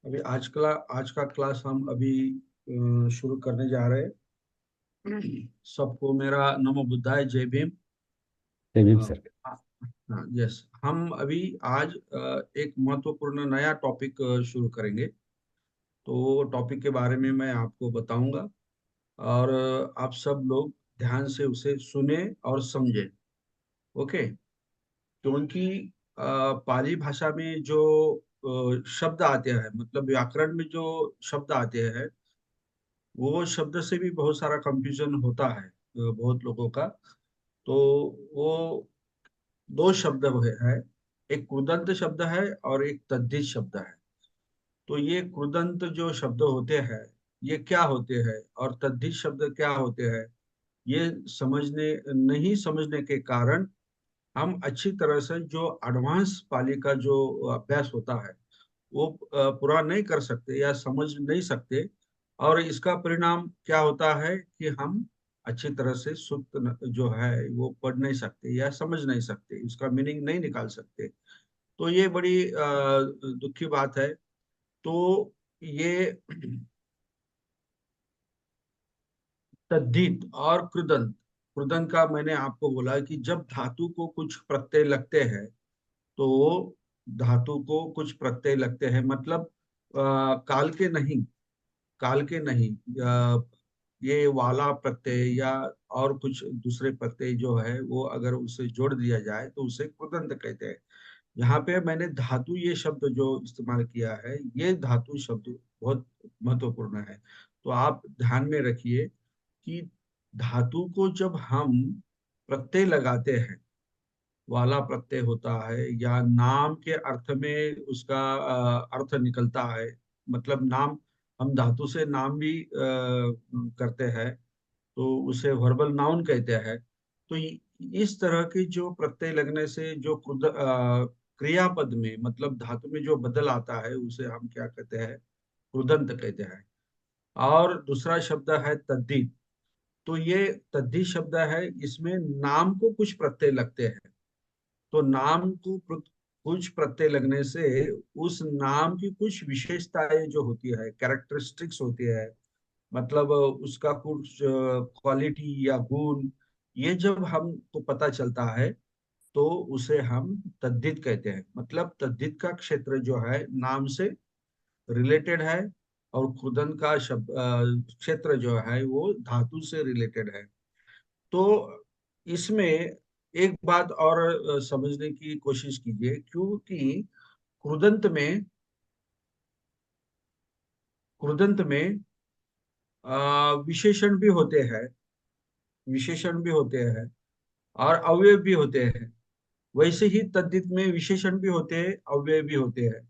अभी आज का क्लास हम अभी शुरू करने जा रहे हैं। सबको मेरा नमो बुद्धाय, जय भीम। जय भीम अ, सर। हाँ, यस। हम अभी आज एक महत्वपूर्ण नया टॉपिक शुरू करेंगे। तो टॉपिक के बारे में मैं आपको बताऊंगा और आप सब लोग ध्यान से उसे सुने और समझे। ओके। क्योंकि पाली भाषा में जो शब्द आते हैं, मतलब व्याकरण में जो शब्द आते हैं, वो शब्द से भी बहुत सारा कंफ्यूजन होता है बहुत लोगों का। तो वो दो शब्द है, एक कृदंत शब्द है और एक तद्धित शब्द है। तो ये कृदंत जो शब्द होते हैं, ये क्या होते हैं और तद्धित शब्द क्या होते हैं, ये नहीं समझने के कारण हम अच्छी तरह से जो एडवांस पाली का जो अभ्यास होता है वो पूरा नहीं कर सकते या समझ नहीं सकते। और इसका परिणाम क्या होता है कि हम अच्छी तरह से जो है वो पढ़ नहीं सकते या समझ नहीं सकते, इसका मीनिंग नहीं निकाल सकते। तो ये बड़ी दुख की बात है। तो ये तद्धित और कृदंत, कृदंत का मैंने आपको बोला कि जब धातु को कुछ प्रत्यय लगते हैं, तो धातु को कुछ प्रत्यय लगते हैं, मतलब काल के नहीं, काल के नहीं, ये वाला प्रत्यय या और कुछ दूसरे प्रत्यय जो है वो अगर उसे जोड़ दिया जाए तो उसे कृदंत कहते हैं। यहाँ पे मैंने धातु ये शब्द जो इस्तेमाल किया है, ये धातु शब्द बहुत महत्वपूर्ण है। तो आप ध्यान में रखिए कि धातु को जब हम प्रत्यय लगाते हैं, वाला प्रत्यय होता है या नाम के अर्थ में उसका अर्थ निकलता है, मतलब नाम, हम धातु से नाम भी करते हैं, तो उसे वर्बल नाउन कहते हैं। तो इस तरह की जो प्रत्यय लगने से जो क्रियापद में, मतलब धातु में जो बदल आता है, उसे हम क्या कहते हैं, कृदंत कहते हैं। और दूसरा शब्द है तद्धित। तो ये तद्धित शब्द है, इसमें नाम को कुछ प्रत्यय लगते हैं। तो नाम को कुछ प्रत्यय लगने से उस नाम की कुछ विशेषताएं जो होती है, कैरेक्टरिस्टिक्स होती है, मतलब उसका कुछ क्वालिटी या गुण, ये जब हमको पता चलता है तो उसे हम तद्धित कहते हैं। मतलब तद्धित का क्षेत्र जो है नाम से रिलेटेड है, और खुदन का शब्द क्षेत्र जो है वो धातु से रिलेटेड है। तो इसमें एक बात और समझने की कोशिश कीजिए, क्योंकि कृदंत में कृदंत में विशेषण भी होते हैं, विशेषण भी होते हैं और अव्यय भी होते हैं। वैसे ही तद्धित में विशेषण भी होते हैं, अव्यय भी होते हैं।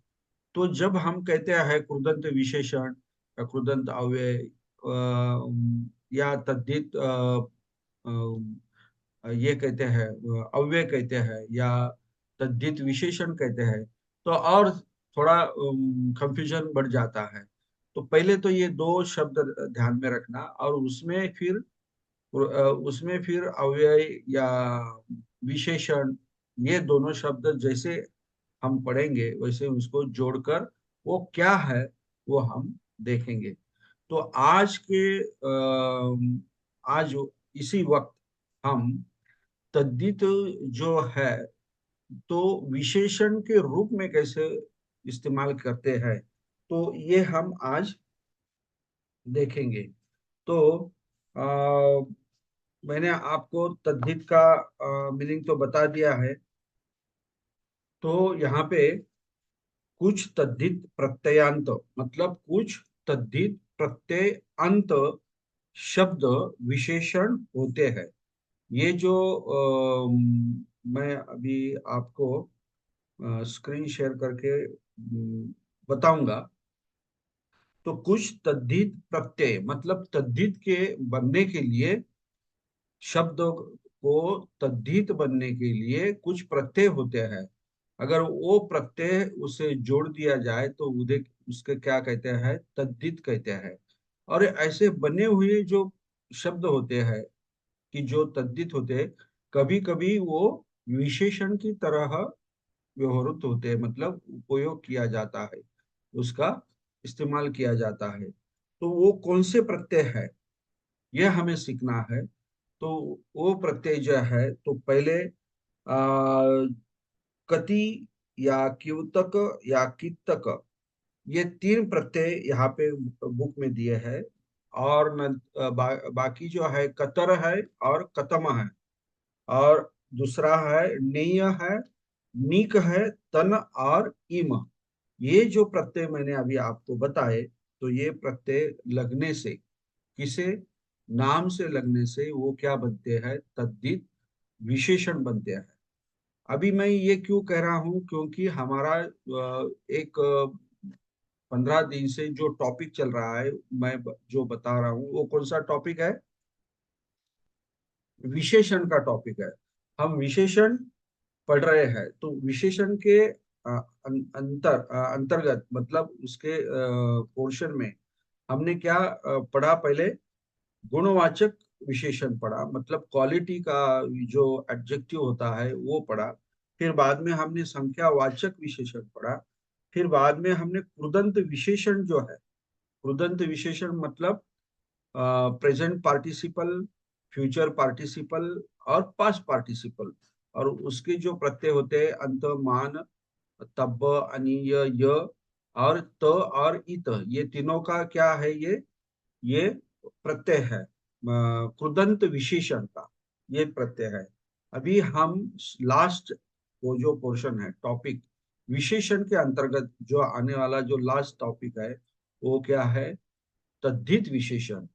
तो जब हम कहते हैं कृदंत विशेषण या कृदंत अव्यय या तद्धित ये कहते हैं, अव्यय कहते हैं या तद्धित विशेषण कहते हैं, तो और थोड़ा कंफ्यूजन बढ़ जाता है। तो पहले तो ये दो शब्द ध्यान में रखना, और उसमें फिर अव्यय या विशेषण, ये दोनों शब्द जैसे हम पढ़ेंगे वैसे उसको जोड़कर वो क्या है वो हम देखेंगे। तो आज इसी वक्त हम तद्धित जो है, तो विशेषण के रूप में कैसे इस्तेमाल करते हैं, तो ये हम आज देखेंगे। तो आ, मैंने आपको तद्धित का मीनिंग तो बता दिया है। तो यहाँ पे कुछ तद्धित प्रत्ययांत, मतलब कुछ तद्धित प्रत्यय अंत शब्द विशेषण होते हैं। ये जो मैं अभी आपको स्क्रीन शेयर करके बताऊंगा। तो कुछ तद्धित प्रत्यय, मतलब तद्धित के बनने के लिए, शब्द को तद्धित बनने के लिए कुछ प्रत्यय होते हैं। अगर वो प्रत्यय उसे जोड़ दिया जाए तो उसे उसके क्या कहते हैं, तद्धित कहते हैं। और ऐसे बने हुए जो शब्द होते हैं कि जो तद्धित होते हैं, कभी कभी वो विशेषण की तरह व्यवहृत होते हैं, मतलब उपयोग किया जाता है उसका। इस्तेमाल किया जाता है, तो वो कौन से प्रत्यय है यह हमें सीखना है। तो वो प्रत्यय जो है, तो पहले कति या क्यूतक या कितक, ये तीन प्रत्यय यहाँ पे बुक में दिए हैं। और बाकी जो है कतर है और कतम है, और दूसरा है नेय है, नीक है, तन और इम। ये जो प्रत्यय मैंने अभी आपको बताए, तो ये प्रत्यय लगने से, किसे नाम से लगने से वो क्या बनते हैं, तद्धित विशेषण बनते हैं। अभी मैं ये क्यों कह रहा हूं, क्योंकि हमारा एक 15 दिन से जो टॉपिक चल रहा है, मैं जो बता रहा हूँ वो कौन सा टॉपिक है, विशेषण का टॉपिक है। हम विशेषण पढ़ रहे हैं, तो विशेषण के अंतर्गत, मतलब उसके पोर्शन में हमने क्या पढ़ा, पहले गुणवाचक विशेषण पढ़ा, मतलब क्वालिटी का जो एडजेक्टिव होता है वो पढ़ा। फिर बाद में हमने संख्यावाचक विशेषण पढ़ा। फिर बाद में हमने कृदंत विशेषण जो है, कृदंत विशेषण मतलब प्रेजेंट पार्टिसिपल, फ्यूचर पार्टिसिपल और पास्ट पार्टिसिपल, और उसके जो प्रत्यय होते हैं अंत, मान, तब, अनीय, य और त और इत, ये तीनों का क्या है, ये प्रत्यय है कृदंत विशेषण का, ये प्रत्यय है। अभी हम लास्ट, वो जो पोर्शन है टॉपिक विशेषण के अंतर्गत जो आने वाला जो लास्ट टॉपिक है, वो क्या है, तद्धित विशेषण।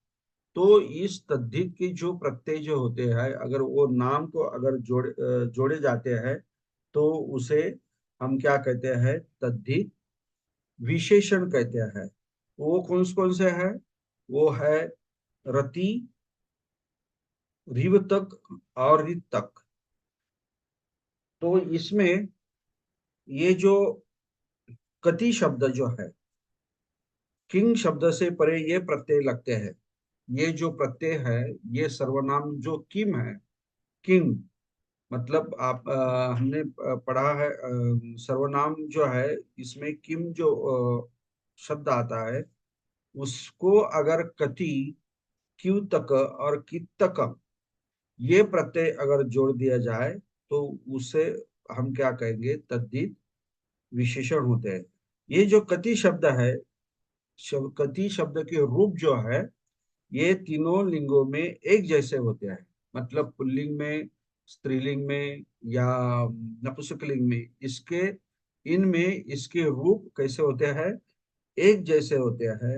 तो इस तद्धित के जो प्रत्यय जो होते हैं, अगर वो नाम को अगर जोड़े जाते हैं, तो उसे हम क्या कहते हैं, तद्धित विशेषण कहते हैं। वो कौन कौन से है, वो है रति, रिवतक और ऋतक। तो इसमें ये जो कति शब्द जो है, किंग शब्द से परे ये प्रत्यय लगते हैं। ये जो प्रत्यय है, ये सर्वनाम जो किम है, किंग मतलब आप हमने पढ़ा है सर्वनाम जो है, इसमें किम जो शब्द आता है, उसको अगर कति, क्यू तक और कित तक, ये प्रत्यय अगर जोड़ दिया जाए, तो उसे हम क्या कहेंगे, तद्धित विशेषण होते हैं। ये जो कति शब्द है, कति शब्द के रूप जो है, ये तीनों लिंगों में एक जैसे होते हैं। मतलब पुल्लिंग में, स्त्रीलिंग में या नपुंसकलिंग में, इसके इनमें इसके रूप कैसे होते हैं, एक जैसे होते हैं।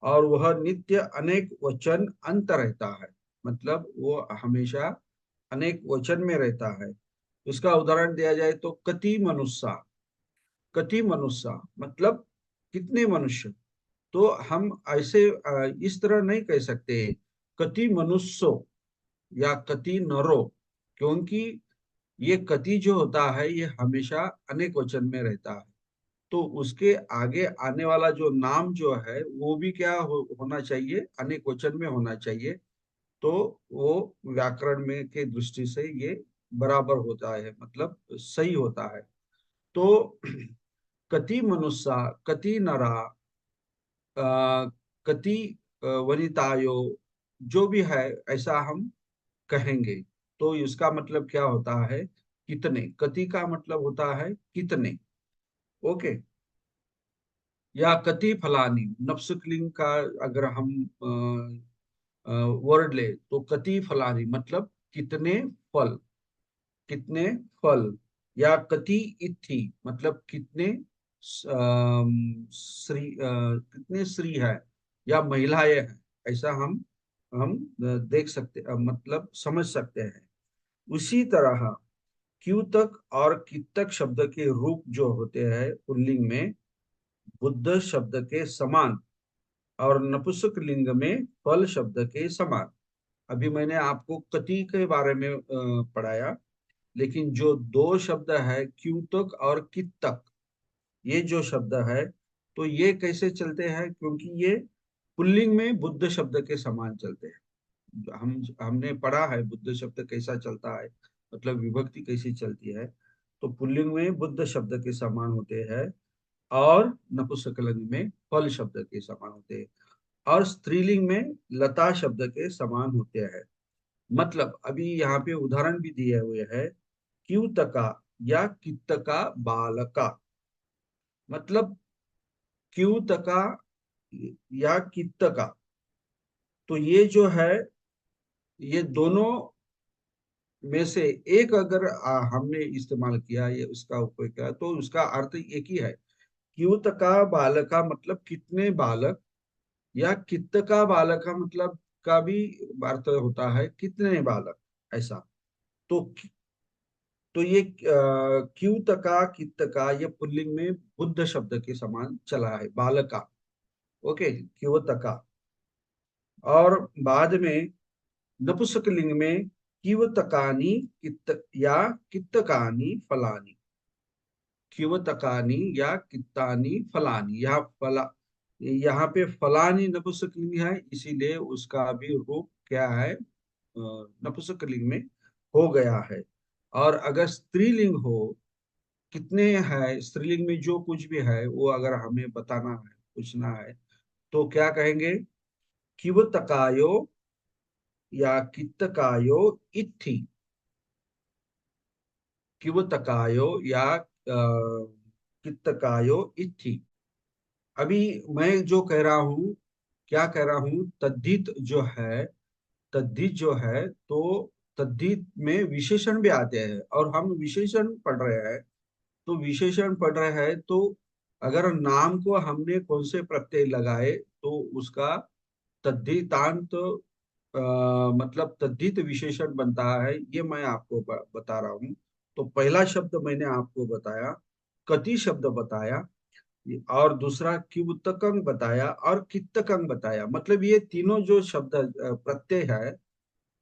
और वह नित्य अनेक वचन अंत रहता है, मतलब वो हमेशा अनेक वचन में रहता है। इसका उदाहरण दिया जाए तो कति मनुष्य, कति मनुष्य मतलब कितने मनुष्य। तो हम ऐसे इस तरह नहीं कह सकते कति मनुष्यो या कति नरो, क्योंकि ये कति जो होता है ये हमेशा अनेक वचन में रहता है। तो उसके आगे आने वाला जो नाम जो है वो भी क्या होना चाहिए, अनेक वचन में होना चाहिए। तो वो व्याकरण में के दृष्टि से ये बराबर होता है, मतलब सही होता है। तो कति मनुष्य, कति नरा, कति वनितायो, जो भी है ऐसा हम कहेंगे। तो इसका मतलब क्या होता है, कितने, कति का मतलब होता है कितने। ओके। या कति फलानी, नपुंसकलिंग का अगर हम वर्ड ले, तो कति फलानी मतलब कितने फल, कितने फल। या कति इत्थि मतलब कितने कितने स्त्री है या महिलाएं हैं, ऐसा हम देख सकते, मतलब समझ सकते हैं। उसी तरह क्यूतक और कितक शब्द के रूप जो होते हैं पुल्लिंग में बुद्ध शब्द के समान, और नपुंसक लिंग में फल शब्द के समान। अभी मैंने आपको कति के बारे में पढ़ाया, लेकिन जो दो शब्द है क्यूतक और कितक, ये जो शब्द है, तो ये कैसे चलते हैं, क्योंकि ये पुल्लिंग में बुद्ध शब्द के समान चलते हैं। हमने पढ़ा है बुद्ध शब्द कैसा चलता है, मतलब विभक्ति कैसी चलती है। तो पुल्लिंग में बुद्ध शब्द के समान होते हैं, और नपुंसकलिंग में फल शब्द के समान होते हैं, और स्त्रीलिंग में लता शब्द के समान होते हैं। मतलब अभी यहाँ पे उदाहरण भी दिए हुए है, क्यूतका या कित्तका बालका। मतलब क्यूतका या कित्तका, तो ये जो है, ये दोनों में से एक अगर हमने इस्तेमाल किया, ये उसका उपयोग किया, तो उसका अर्थ एक ही है। क्यूतका बालका मतलब कितने बालक, या कित्तका बालका मतलब का भी अर्थ होता है कितने बालक, ऐसा। तो ये क्यूतका कित्तका ये पुल्लिंग में बुद्ध शब्द के समान चला है, बालका। ओके, क्यूतका। और बाद में नपुंसकलिंग में क्यूतकानी कित्त या कित्तकानी फलानी। क्यूतकानी या कित्तानी फलानी, यहाँ फला, यहाँ पे फलानी नपुंसकलिंग है, इसीलिए उसका भी रूप क्या है, नपुंसकलिंग में हो गया है। और अगर स्त्रीलिंग हो, कितने है, स्त्रीलिंग में जो कुछ भी है वो अगर हमें बताना है, पूछना है, तो क्या कहेंगे, किवतकायो या कित्तकायो इत्थि। किवतकायो या कित्तकायो इत्थि। अभी मैं जो कह रहा हूँ, क्या कह रहा हूँ, तद्धित जो है, तद्धित जो है, तो तद्धित में विशेषण भी आते हैं, और हम विशेषण पढ़ रहे हैं। तो विशेषण पढ़ रहे हैं, तो अगर नाम को हमने कौन से प्रत्यय लगाए, तो उसका तद्धितांत मतलब तद्धित विशेषण बनता है, ये मैं आपको बता रहा हूँ। तो पहला शब्द मैंने आपको बताया, कति शब्द बताया, और दूसरा क्युतकंग बताया, और कित्तकंग बताया। मतलब ये तीनों जो शब्द प्रत्यय है,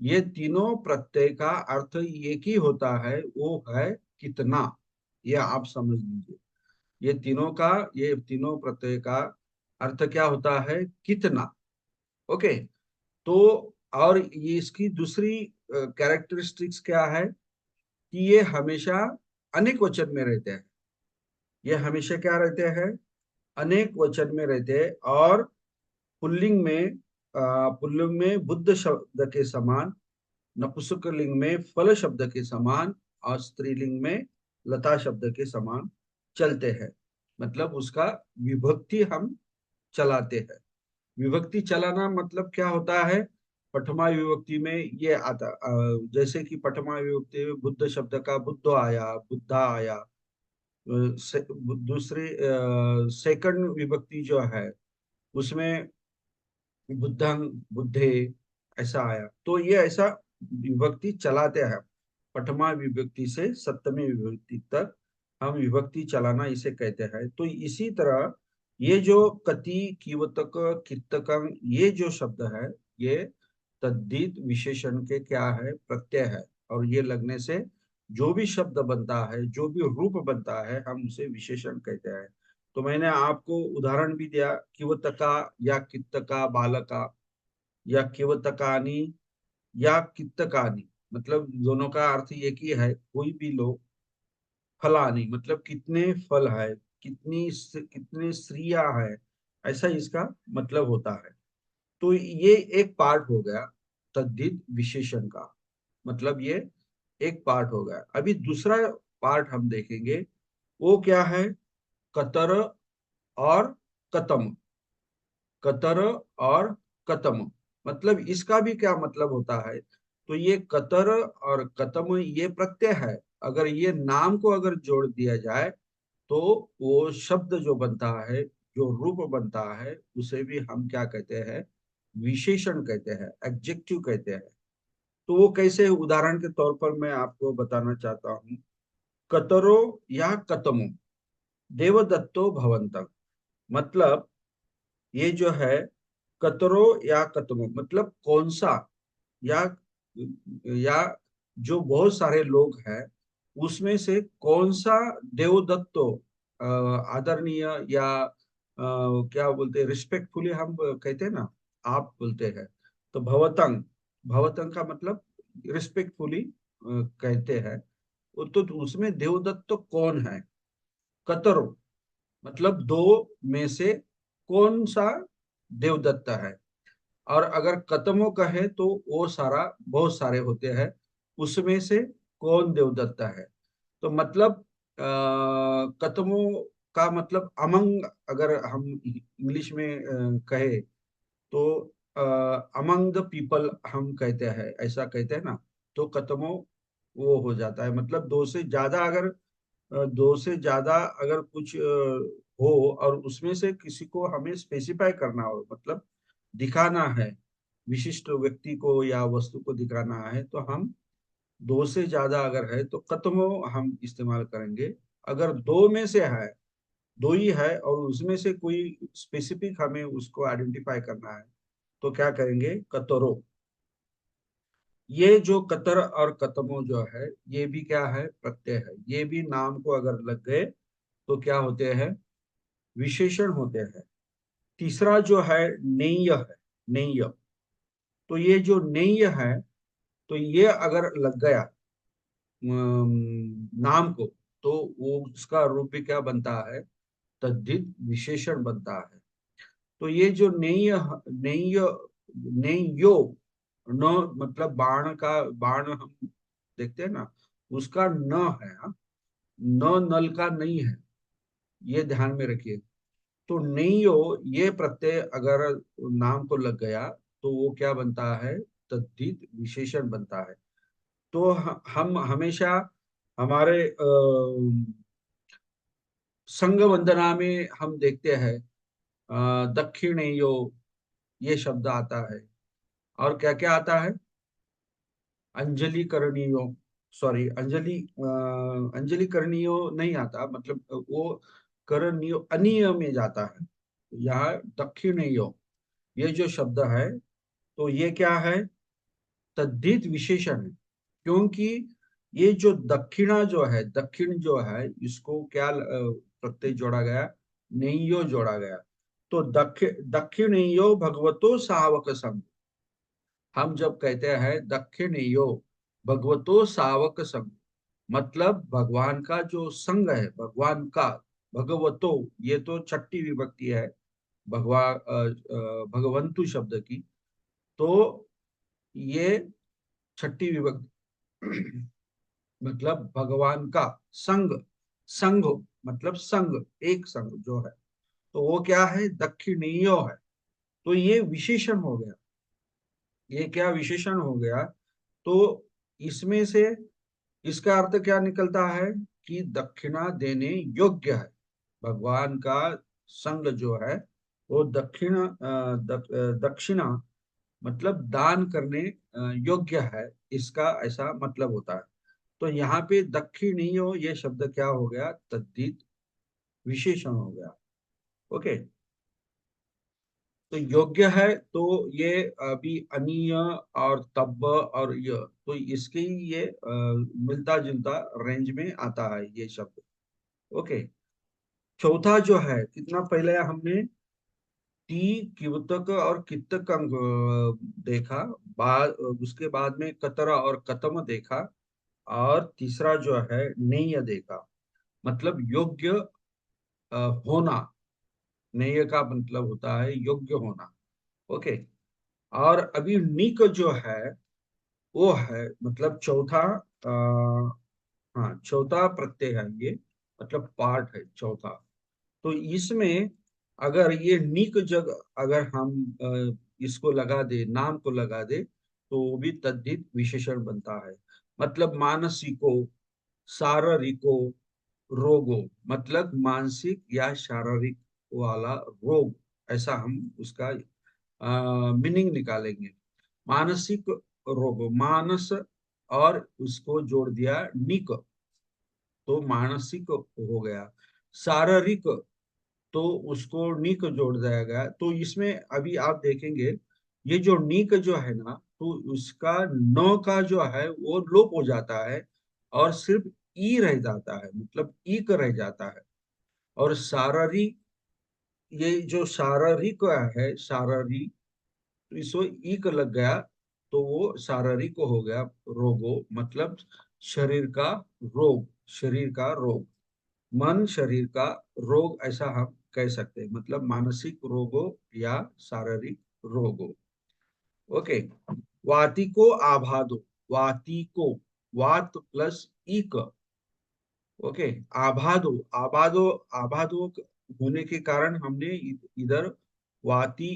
ये तीनों प्रत्यय का अर्थ एक ही होता है, वो है कितना। ये आप समझ लीजिए, ये तीनों प्रत्यय का अर्थ क्या होता है, कितना। ओके। तो और ये इसकी दूसरी कैरेक्टरिस्टिक्स क्या है, कि ये हमेशा अनेक वचन में रहते हैं। ये हमेशा क्या रहते हैं, अनेक वचन में रहते हैं। और पुल्लिंग में बुद्ध शब्द के समान, नपुंसकलिंग में फल शब्द के समान, और स्त्रीलिंग में लता शब्द के समान चलते हैं। मतलब उसका विभक्ति हम चलाते हैं। विभक्ति चलाना मतलब क्या होता है, पठमा विभक्ति में ये आता, जैसे कि पठमा विभक्ति में बुद्ध शब्द का बुद्ध आया, बुद्धा आया। दूसरी सेकंड विभक्ति जो है, उसमें बुद्धं, बुद्धे, ऐसा आया। तो ये ऐसा विभक्ति चलाते हैं, पठमा विभक्ति से सप्तमी विभक्ति तक हम विभक्ति चलाना इसे कहते हैं। तो इसी तरह ये जो कति, कीवतक, कित्तकं, ये जो शब्द है, ये तद्धित विशेषण के क्या है, प्रत्यय है। और ये लगने से जो भी शब्द बनता है, जो भी रूप बनता है, हम उसे विशेषण कहते हैं। तो मैंने आपको उदाहरण भी दिया, किवतका या कित्तका बालका, या किवतकानी या कित्तकानी, मतलब दोनों का अर्थ एक ही है, कोई भी लो। फलानी मतलब कितने फल है, कितने स्त्रियां है, ऐसा इसका मतलब होता है। तो ये एक पार्ट हो गया तद्धित विशेषण का, मतलब ये एक पार्ट हो गया। अभी दूसरा पार्ट हम देखेंगे, वो क्या है, कतर और कतम। कतर और कतम, मतलब इसका भी क्या मतलब होता है। तो ये कतर और कतम ये प्रत्यय है, अगर ये नाम को अगर जोड़ दिया जाए, तो वो शब्द जो बनता है, जो रूप बनता है, उसे भी हम क्या कहते हैं, विशेषण कहते हैं, एडजेक्टिव कहते हैं। तो वो कैसे, उदाहरण के तौर पर मैं आपको बताना चाहता हूँ। कतरो या कतमो देवदत्तो भवंतम। मतलब ये जो है, कतरो या कतमो मतलब कौन सा, या जो बहुत सारे लोग हैं, उसमें से कौन सा देवदत्तो, आदरणीय, या क्या बोलते हैं, रिस्पेक्टफुली हम कहते हैं ना, आप बोलते हैं। तो भवतंग, भवतंग का मतलब रिस्पेक्टफुली कहते हैं। तो उसमें देवदत्त कौन है, कतरो, मतलब दो में से कौन सा देवदत्त है। और अगर कतमो कहे तो वो सारा बहुत सारे होते हैं, उसमें से कौन देवदत्त है। तो मतलब कतमो का मतलब अमंग, अगर हम इंग्लिश में कहे तो अमंग द पीपल हम कहते हैं, ऐसा कहते हैं ना। तो कतमो वो हो जाता है, मतलब दो से ज्यादा, अगर दो से ज्यादा अगर कुछ हो और उसमें से किसी को हमें स्पेसिफाई करना हो, मतलब दिखाना है, विशिष्ट व्यक्ति को या वस्तु को दिखाना है, तो हम दो से ज्यादा अगर है तो कतमो हम इस्तेमाल करेंगे। अगर दो में से है, दो ही है और उसमें से कोई स्पेसिफिक हमें उसको आइडेंटिफाई करना है, तो क्या करेंगे, कतरो। ये जो कतर और कतमो जो है, ये भी क्या है, प्रत्यय है। ये भी नाम को अगर लग गए तो क्या होते हैं, विशेषण होते हैं। तीसरा जो है नेय है, नेय। तो ये जो नेय है, तो ये अगर लग गया नाम को, तो वो उसका रूप भी क्या बनता है, तद्धित विशेषण बनता है। तो ये जो नेय, नेय, नेयो, न मतलब बाण का, बाण हम देखते हैं ना, उसका न है, हाँ? न नल का नहीं है, ये ध्यान में रखिए। तो नेयो, ये प्रत्यय अगर नाम को लग गया तो वो क्या बनता है, तद्धित विशेषण बनता है। तो हम हमेशा हमारे संघ वंदना में हम देखते हैं दक्षिणेयो, ये शब्द आता है। और क्या क्या आता है, अंजलि करणीयो, सॉरी अंजलि, अंजलि करणीयो नहीं आता, मतलब वो करणीयो अनिय में जाता है। यहाँ दक्षिणेयो, ये जो शब्द है, तो ये क्या है, तद्धित विशेषण है। क्योंकि ये जो दक्षिणा जो है, दक्षिण जो है, इसको क्या प्रत्यय जोड़ा गया, नेयो जोड़ा गया। तो दक्षिणेयो भगवतो सावक संग। हम जब कहते हैं दक्षिणेयो भगवतो सावक संग, मतलब भगवान का जो संग है, भगवान का, भगवतो, ये तो छठी विभक्ति है भगवान भगवंतु शब्द की। तो ये छठी विभक्ति मतलब भगवान का संग, संग मतलब संग, एक संग जो है, तो वो क्या है, दक्षिणीय है। तो ये विशेषण हो गया, ये क्या विशेषण हो गया। तो इसमें से इसका अर्थ क्या निकलता है, कि दक्षिणा देने योग्य है। भगवान का संग जो है वो दक्षिणा मतलब दान करने योग्य है, इसका ऐसा मतलब होता है। तो यहाँ पे दक्षिणीयो ये शब्द क्या हो गया, तद्धित विशेषण हो गया। ओके। तो योग्य है, तो ये अभी अनीय और तब और य, तो इसके ही ये मिलता जुलता रेंज में आता है ये शब्द। ओके। चौथा जो है, कितना पहले हमने टी, किवतक और कित्तक अंग देखा, बाद उसके बाद में कतरा और कतम देखा, और तीसरा जो है नेय देखा, मतलब योग्य होना। नेय का मतलब होता है योग्य होना। ओके। और अभी निक जो है, वो है मतलब चौथा, हाँ चौथा प्रत्यय है ये, मतलब पार्ट है चौथा। तो इसमें अगर ये निक जग अगर हम इसको लगा दे, नाम को लगा दे, तो वो भी तद्धित विशेषण बनता है। मतलब मानसिको, शारीरिको, रोगो, मतलब मानसिक या शारीरिक वाला रोग, ऐसा हम उसका मीनिंग निकालेंगे। मानसिक रोग, मानस और उसको जोड़ दिया निक, तो मानसिक हो गया। शारीरिक, तो उसको नीक जोड़ दिया गया। तो इसमें अभी आप देखेंगे, ये जो नीक जो है ना, तो उसका न का जो है वो लोप हो जाता है, और सिर्फ ई रह जाता है, मतलब ईक रह जाता है। और शारीरिक, ये जो शारीरिक है, शारीरिक, तो इसको ईक लग गया, तो वो शारीरिक हो गया। रोगो मतलब शरीर का रोग, शरीर का रोग। मन शरीर का रोग ऐसा हम कह सकते हैं, मतलब मानसिक रोगों या शारीरिक रोगों। ओके। वातिको आबादो, वातिको, वात प्लस इक। ओके। आबादो, आबादो, आबादो होने के कारण हमने इधर वाती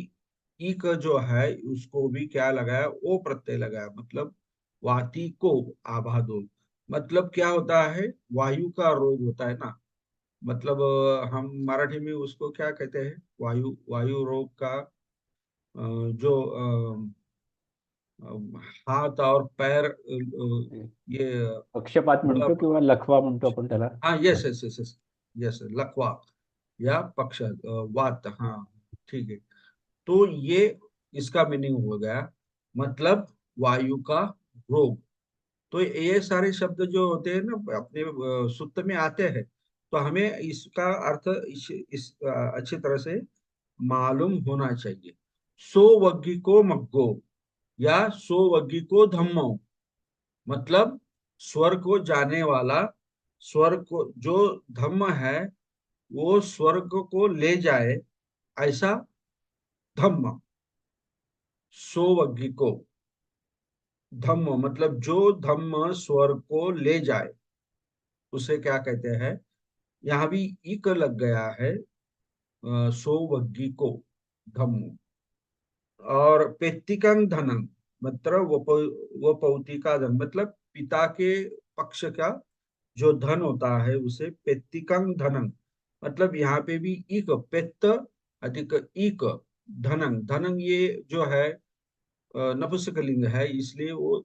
इक जो है उसको भी क्या लगाया, ओ प्रत्यय लगाया, मतलब वाती को आबादो। मतलब क्या होता है, वायु का रोग होता है ना, मतलब हम मराठी में उसको क्या कहते हैं, वायु, वायु रोग का जो हाथ और पैर ये पक्षपात हुआ। म्हणतो किंवा लखवा म्हणतो आपण त्याला. हाँ, yes yes yes yes, yes लकवा या पक्ष वात, हाँ ठीक है। तो ये इसका मीनिंग हो गया, मतलब वायु का रोग। तो ये सारे शब्द जो होते हैं ना अपने सूत्र में आते हैं, तो हमें इसका अर्थ अच्छी तरह से मालूम होना चाहिए। सो वग्गी को मग्गो या सो वग्गी को धम्मो, मतलब स्वर को जाने वाला, स्वर को जो धम्म है वो स्वर्ग को ले जाए, ऐसा धम्म। सोवग्गी को, धम्म मतलब जो धम्म स्वर्ग को ले जाए उसे क्या कहते हैं। यहाँ भी इक लग गया है, सोवग्गी को, धम्म। और पेत्तिकं धनम, मतलब वो पौती का धन, मतलब पिता के पक्ष का जो धन होता है उसे पेत्तिकं धनम, मतलब यहाँ पे भी इक, पेत्त अधिक इक, धनंग, धनंग ये जो है नपुंसकलिंग है, इसलिए वो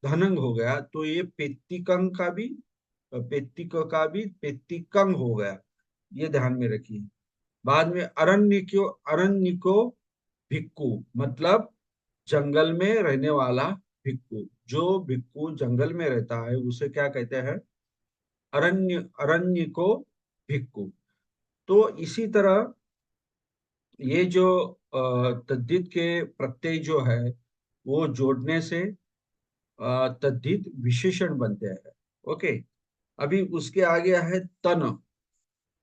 धनंग हो गया। तो ये पेत्तिकंग का भी, पेत्तिक का भी पेत्तिकंग हो गया, ये ध्यान में रखिए। बाद में अरण्यको, अरण्यको भिक्खु, मतलब जंगल में रहने वाला भिक्खु। जो भिक्खु जंगल में रहता है उसे क्या कहते हैं, अरण्य, अरण्य को भिक्खु। तो इसी तरह ये जो तद्धित के प्रत्यय जो है वो जोड़ने से तद्धित विशेषण बनते हैं। ओके। अभी उसके आगे है तन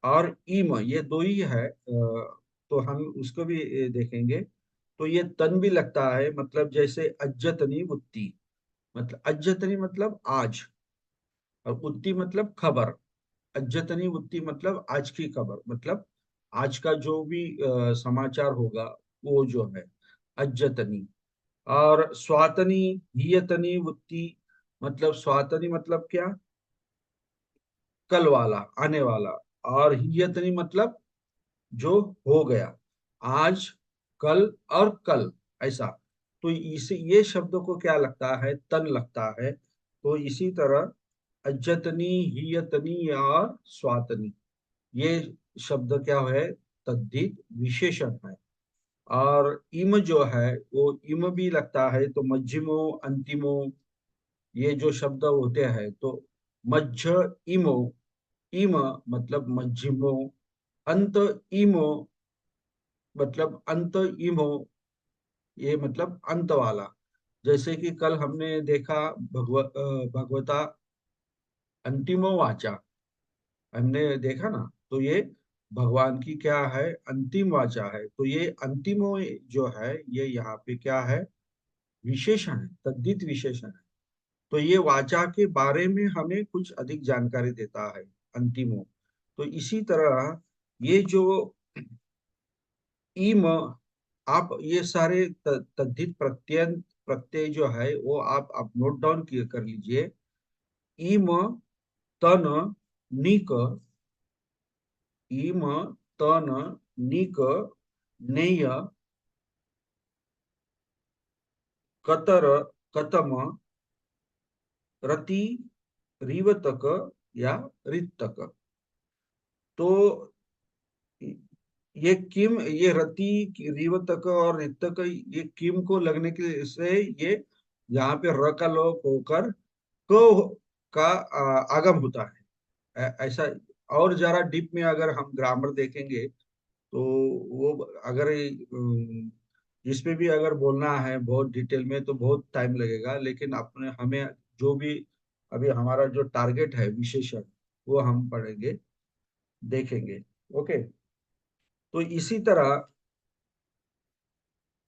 और ईम, ये दो ही है, तो हम उसको भी देखेंगे। तो ये तन भी लगता है, मतलब जैसे अज्जतनी उत्ती, मतलब अज्जतनी मतलब आज, और उत्ती मतलब खबर। अद्यतनी उत्ती मतलब आज की खबर, मतलब आज का जो भी समाचार होगा वो जो है अद्यतनी। और स्वातनी, हियतनी उत्ती, मतलब स्वातनी मतलब क्या, कल वाला, आने वाला। और हियतनी मतलब जो हो गया, आज, कल और कल, ऐसा। तो इसे ये शब्द को क्या लगता है, तन लगता है। तो इसी तरह अज्जतनी, हियतनी और स्वातनी, ये शब्द क्या है, तद्धित विशेषण है। और इम जो है वो इम भी लगता है, तो मध्यमो, अंतिमो, ये जो शब्द होते हैं, तो मध्य इमो, इम मतलब मध्यमो, अंत इमो मतलब अंत इमो, ये मतलब अंत वाला। जैसे कि कल हमने देखा भगवता अंतिमो वाचा, हमने देखा ना, तो ये भगवान की क्या है, अंतिम वाचा है। तो ये अंतिमो जो है ये यहाँ पे क्या है, विशेषण है, तद्धित विशेषण है। तो ये वाचा के बारे में हमें कुछ अधिक जानकारी देता है, अंतिमो। तो इसी तरह ये जो इम, आप ये सारे तद्धित प्रत्यय, प्रत्यय जो है वो आप नोट डाउन कर लीजिए। इम, तन, निक, इम, तन, निक, नेय, कतर, कतम, रति, रिवतक या रितक। तो ये किम, ये रति, रिवतक और रितक, ये किम को लगने के से ये यहाँ पे र का लोप होकर को का आगम होता है, ऐसा। और जरा डीप में अगर हम ग्रामर देखेंगे तो वो अगर जिसपे भी अगर बोलना है बहुत डिटेल में तो बहुत टाइम लगेगा, लेकिन अपने हमें जो भी अभी हमारा जो टारगेट है विशेषण, वो हम पढ़ेंगे। देखेंगे। ओके। तो इसी तरह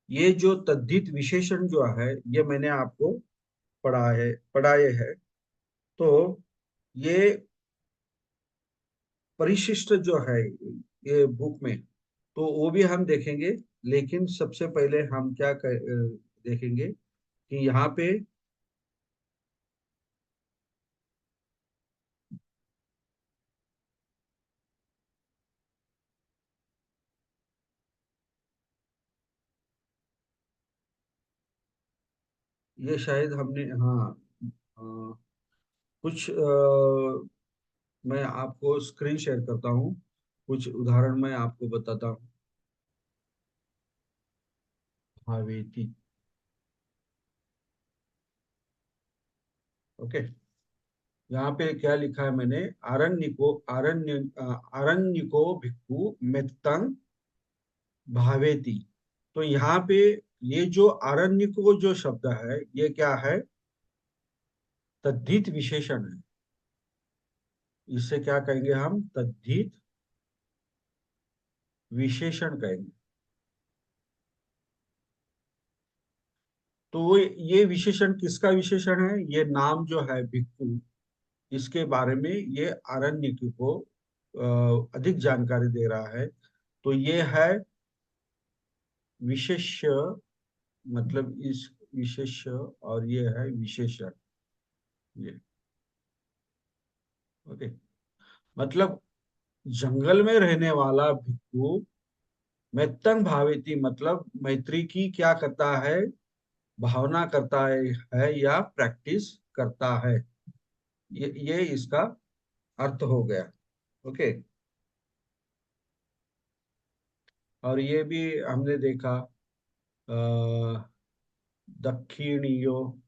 ये जो तद्धित विशेषण जो है ये मैंने आपको पढ़ाए है। तो ये परिशिष्ट जो है ये बुक में, तो वो भी हम देखेंगे। लेकिन सबसे पहले हम देखेंगे कि यहाँ पे ये शायद हमने, हाँ, कुछ मैं आपको स्क्रीन शेयर करता हूँ, कुछ उदाहरण मैं आपको बताता हूँ। भावेती। ओके। यहाँ पे क्या लिखा है मैंने, आरण्यको भिक्खु मेत्तंग भावेती। तो यहाँ पे ये जो आरण्यको जो शब्द है ये क्या है, तद्धित विशेषण है। इसे क्या कहेंगे हम, तद्धित विशेषण कहेंगे। तो ये विशेषण किसका विशेषण है, ये नाम जो है भिक्खु, इसके बारे में ये आरण्यक को अधिक जानकारी दे रहा है। तो ये है विशेष्य, मतलब इस विशेष्य, और ये है विशेषण। ये ओके। मतलब जंगल में रहने वाला भिक्खु मैत्तंग भावेती, मतलब मैत्री की क्या करता है, भावना करता है या प्रैक्टिस करता है। ये इसका अर्थ हो गया। ओके। और ये भी हमने देखा, दक्षिणीयो,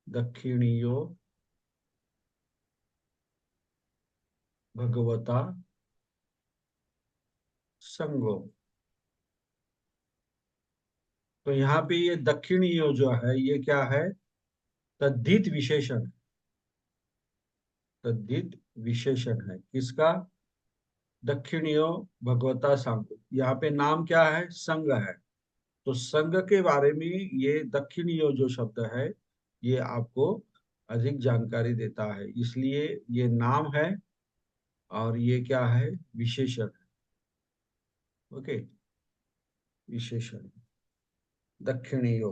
दक्षिणीयो भगवता संगो। तो यहाँ पे ये दक्षिणीयो जो है ये क्या है, तद्धित विशेषण। तद्धित विशेषण है किसका, दक्षिणीयो भगवता संग। यहाँ पे नाम क्या है, संग है। तो संघ के बारे में ये दक्षिणीय जो शब्द है ये आपको अधिक जानकारी देता है, इसलिए ये नाम है और ये क्या है, विशेषण है। ओके। विशेषण दक्षिणीय।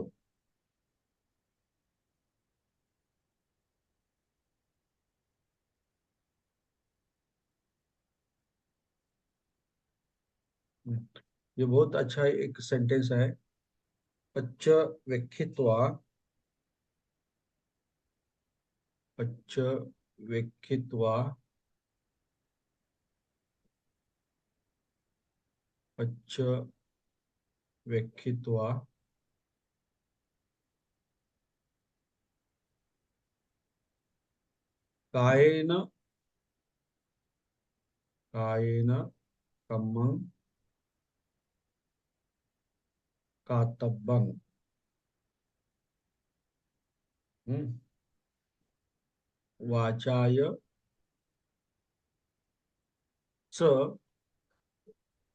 ये बहुत अच्छा एक सेंटेंस है। पच्च वेक्षित्वा, पच्च वेक्षित्वा, पच्च वेक्षित्वा, कायेन, कायेन कम्मं कातब्बं। हम्म, वाचाय च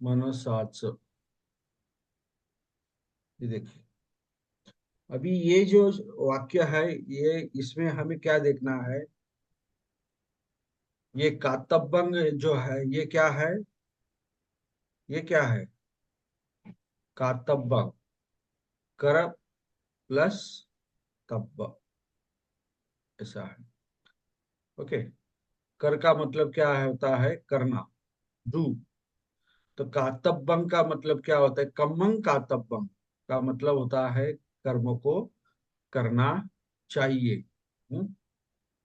मनसाच। ये देखिए, अभी ये जो वाक्य है ये, इसमें हमें क्या देखना है, ये कातब्बंग जो है ये क्या है, ये क्या है, कातब्बंग, कर प्लस तब्ब, ऐसा है। ओके। कर का मतलब क्या है, होता है करना, डू। तो कातब्बंग का मतलब क्या होता है, कम्मंग कातब्बंग का मतलब होता है कर्म को करना चाहिए,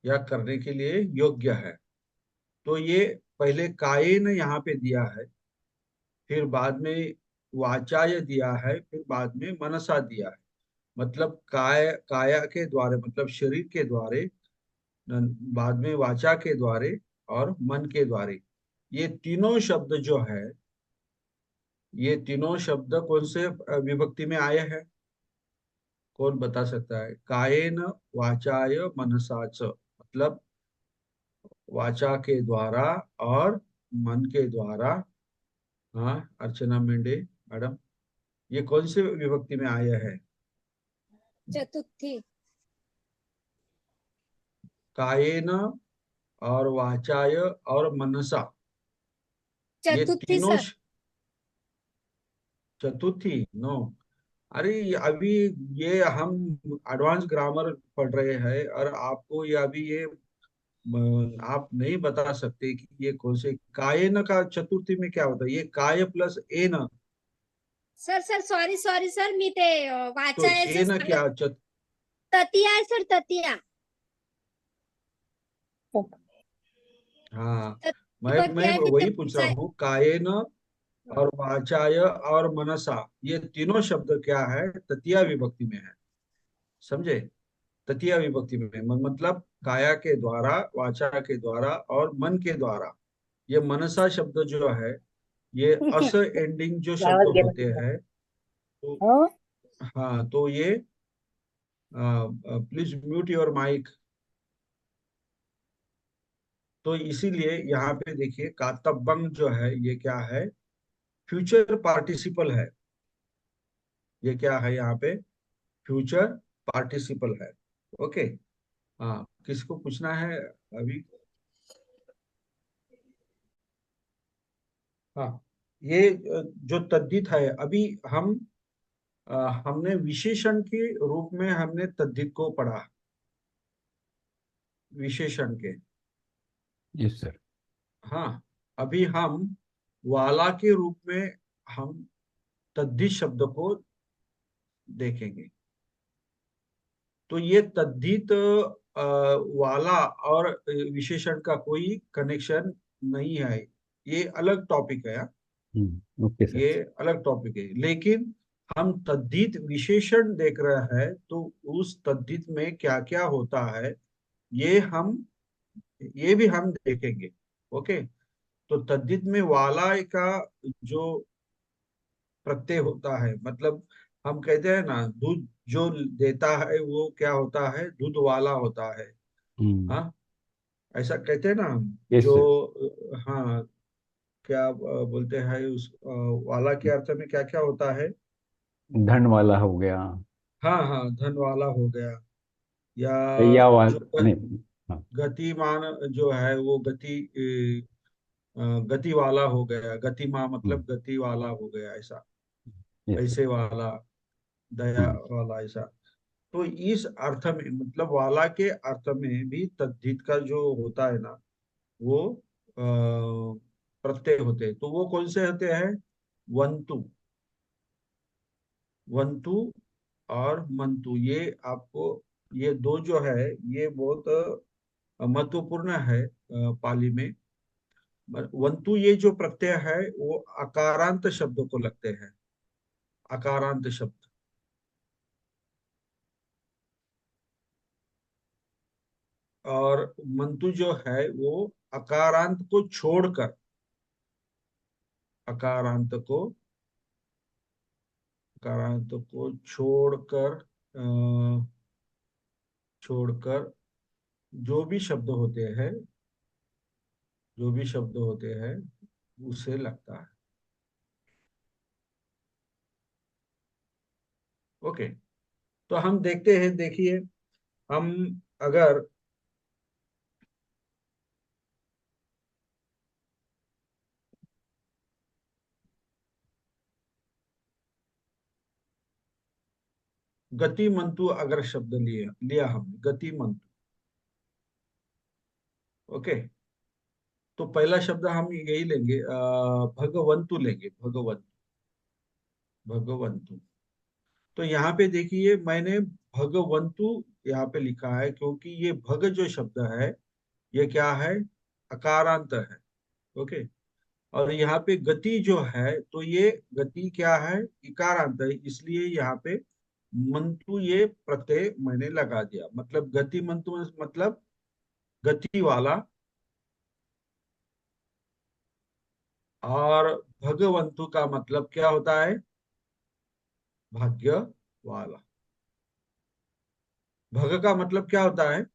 या करने के लिए योग्य है। तो ये पहले कायेन यहाँ पे दिया है, फिर बाद में वाचाय दिया है, फिर बाद में मनसा दिया है। मतलब काया के द्वारे, मतलब शरीर के द्वारे, बाद में वाचा के द्वारे, और मन के द्वारे। ये तीनों शब्द जो है, ये तीनों शब्द कौन से विभक्ति में आए हैं, कौन बता सकता है, कायेन वाचाय मनसा च, मतलब वाचा के द्वारा और मन के द्वारा। हाँ, अर्चना मेंढे मैडम, ये कौन से विभक्ति में आया है? चतुर्थी। कायेन और वाचाय और मनसा, ये चतुर्थी तीनों सर। चतुर्थी नो। अरे अभी ये हम एडवांस ग्रामर पढ़ रहे हैं, और आपको ये अभी ये आप नहीं बता सकते कि ये कौन से कायन का चतुर्थी में क्या होता है। ये काय प्लस ए न, sir sir sorry sorry sir, मी ते तो ए वाचायचं न सांगत. क्या ततिया आहे सर, ततिया. हाँ, विभक्ती मैं आहे ती वही पूछ तत्पुरुष रहा आहे. हूँ। कायेन और वाचाय और मनसा, ये तीनों शब्द क्या है, तृतीया विभक्ति में है। समझे? तृतीया विभक्ति में मतलब काया के द्वारा, वाचा के द्वारा और मन के द्वारा। ये मनसा शब्द जो है, ये अस एंडिंग जो शब्द आवाज गेला होते तुझा. हैं, तो हो. हाँ, तो ये प्लीज म्यूट योर माइक। तो इसीलिए यहाँ पे देखिए, कातब्बंग जो है ये क्या है, फ्यूचर पार्टिसिपल है। ये क्या है यहाँ पे, फ्यूचर पार्टिसिपल है। ओके। हाँ, किसको पूछना है अभी? हाँ, ये जो तद्धित है, अभी हम हमने विशेषण के रूप में हमने तद्धित को पढ़ा, विशेषण के। Yes sir. हाँ, अभी हम वाला के रूप में हम तद्धित शब्द को देखेंगे। तो ये तद्धित वाला और विशेषण का कोई कनेक्शन नहीं है, ये अलग टॉपिक है। Okay sir. ये अलग टॉपिक है, लेकिन हम तद्धित विशेषण देख रहे हैं, तो उस तद्धित में क्या क्या होता है, ये हम ये भी हम देखेंगे। ओके। तो तद्धित में वाला का जो प्रत्यय होता है, मतलब हम कहते हैं ना, दूध जो देता है वो क्या होता है, दूध वाला होता है। हाँ, ऐसा कहते हैं ना हम। यस जो सर. हाँ, क्या बोलते हैं उस वाला के अर्थ में क्या क्या होता है? धन वाला हो गया. हाँ हाँ, धन वाला हो गया, या या जो वाला नहीं. हाँ. गतिमान जो है वो गति वाला हो गया, गतिमान मतलब गति वाला हो गया, ऐसा, यस सर. ऐसे वाला, दया वाला, ऐसा। तो इस अर्थ में, मतलब वाला के अर्थ में भी तद्धित का जो होता है ना, वो प्रत्यय होते हैं। तो वो कौन से होते हैं? वंतु, वंतु और मंतु, ये आपको, ये दो जो है, ये बहुत महत्वपूर्ण है पाली में। वंतु ये जो प्रत्यय है, वो अकारांत शब्द को लगते हैं, अकारांत शब्द। और मंतु जो है वो अकारांत को छोड़कर, अकारांत को, अकारांत को छोड़कर जो भी शब्द होते हैं, जो भी शब्द होते हैं उसे लगता है। ओके। तो हम देखते हैं, देखिए, हम अगर गति मंतु अगर शब्द लिया लिया हमने, गति मंतु। ओके। तो पहला शब्द हम यही लेंगे, भगवंतु लेंगे, भगवंतु, भगवंतु। तो यहाँ पे देखिए, मैंने भगवंतु यहाँ पे लिखा है, क्योंकि ये भग जो शब्द है, ये क्या है, अकारांत है। ओके। और यहाँ पे गति जो है, तो ये गति क्या है, इकारांत है, इसलिए यहाँ पे मंतु ये प्रत्यय मैंने लगा दिया। मतलब गति मंतु मतलब गति वाला, और भगवंतु का मतलब क्या होता है, भाग्य वाला। भग का मतलब क्या होता है?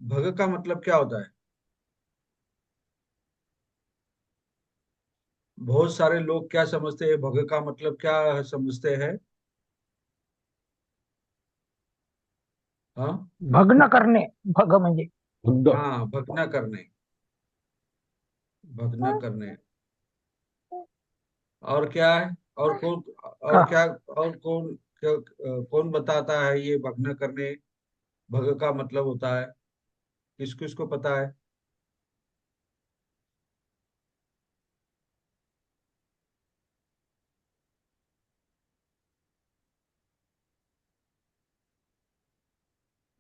भग का मतलब क्या होता है? बहुत सारे लोग क्या समझते हैं, भग का मतलब क्या समझते हैं? हाँ। भग्न करणे, भग म्हणजे भुग्ग हाँ, भगना करने, भगना करने। और क्या है? और कौन? का और क्या? और कौन कौन बताता है ये भगना करने भग का मतलब होता है? किस किसको पता है?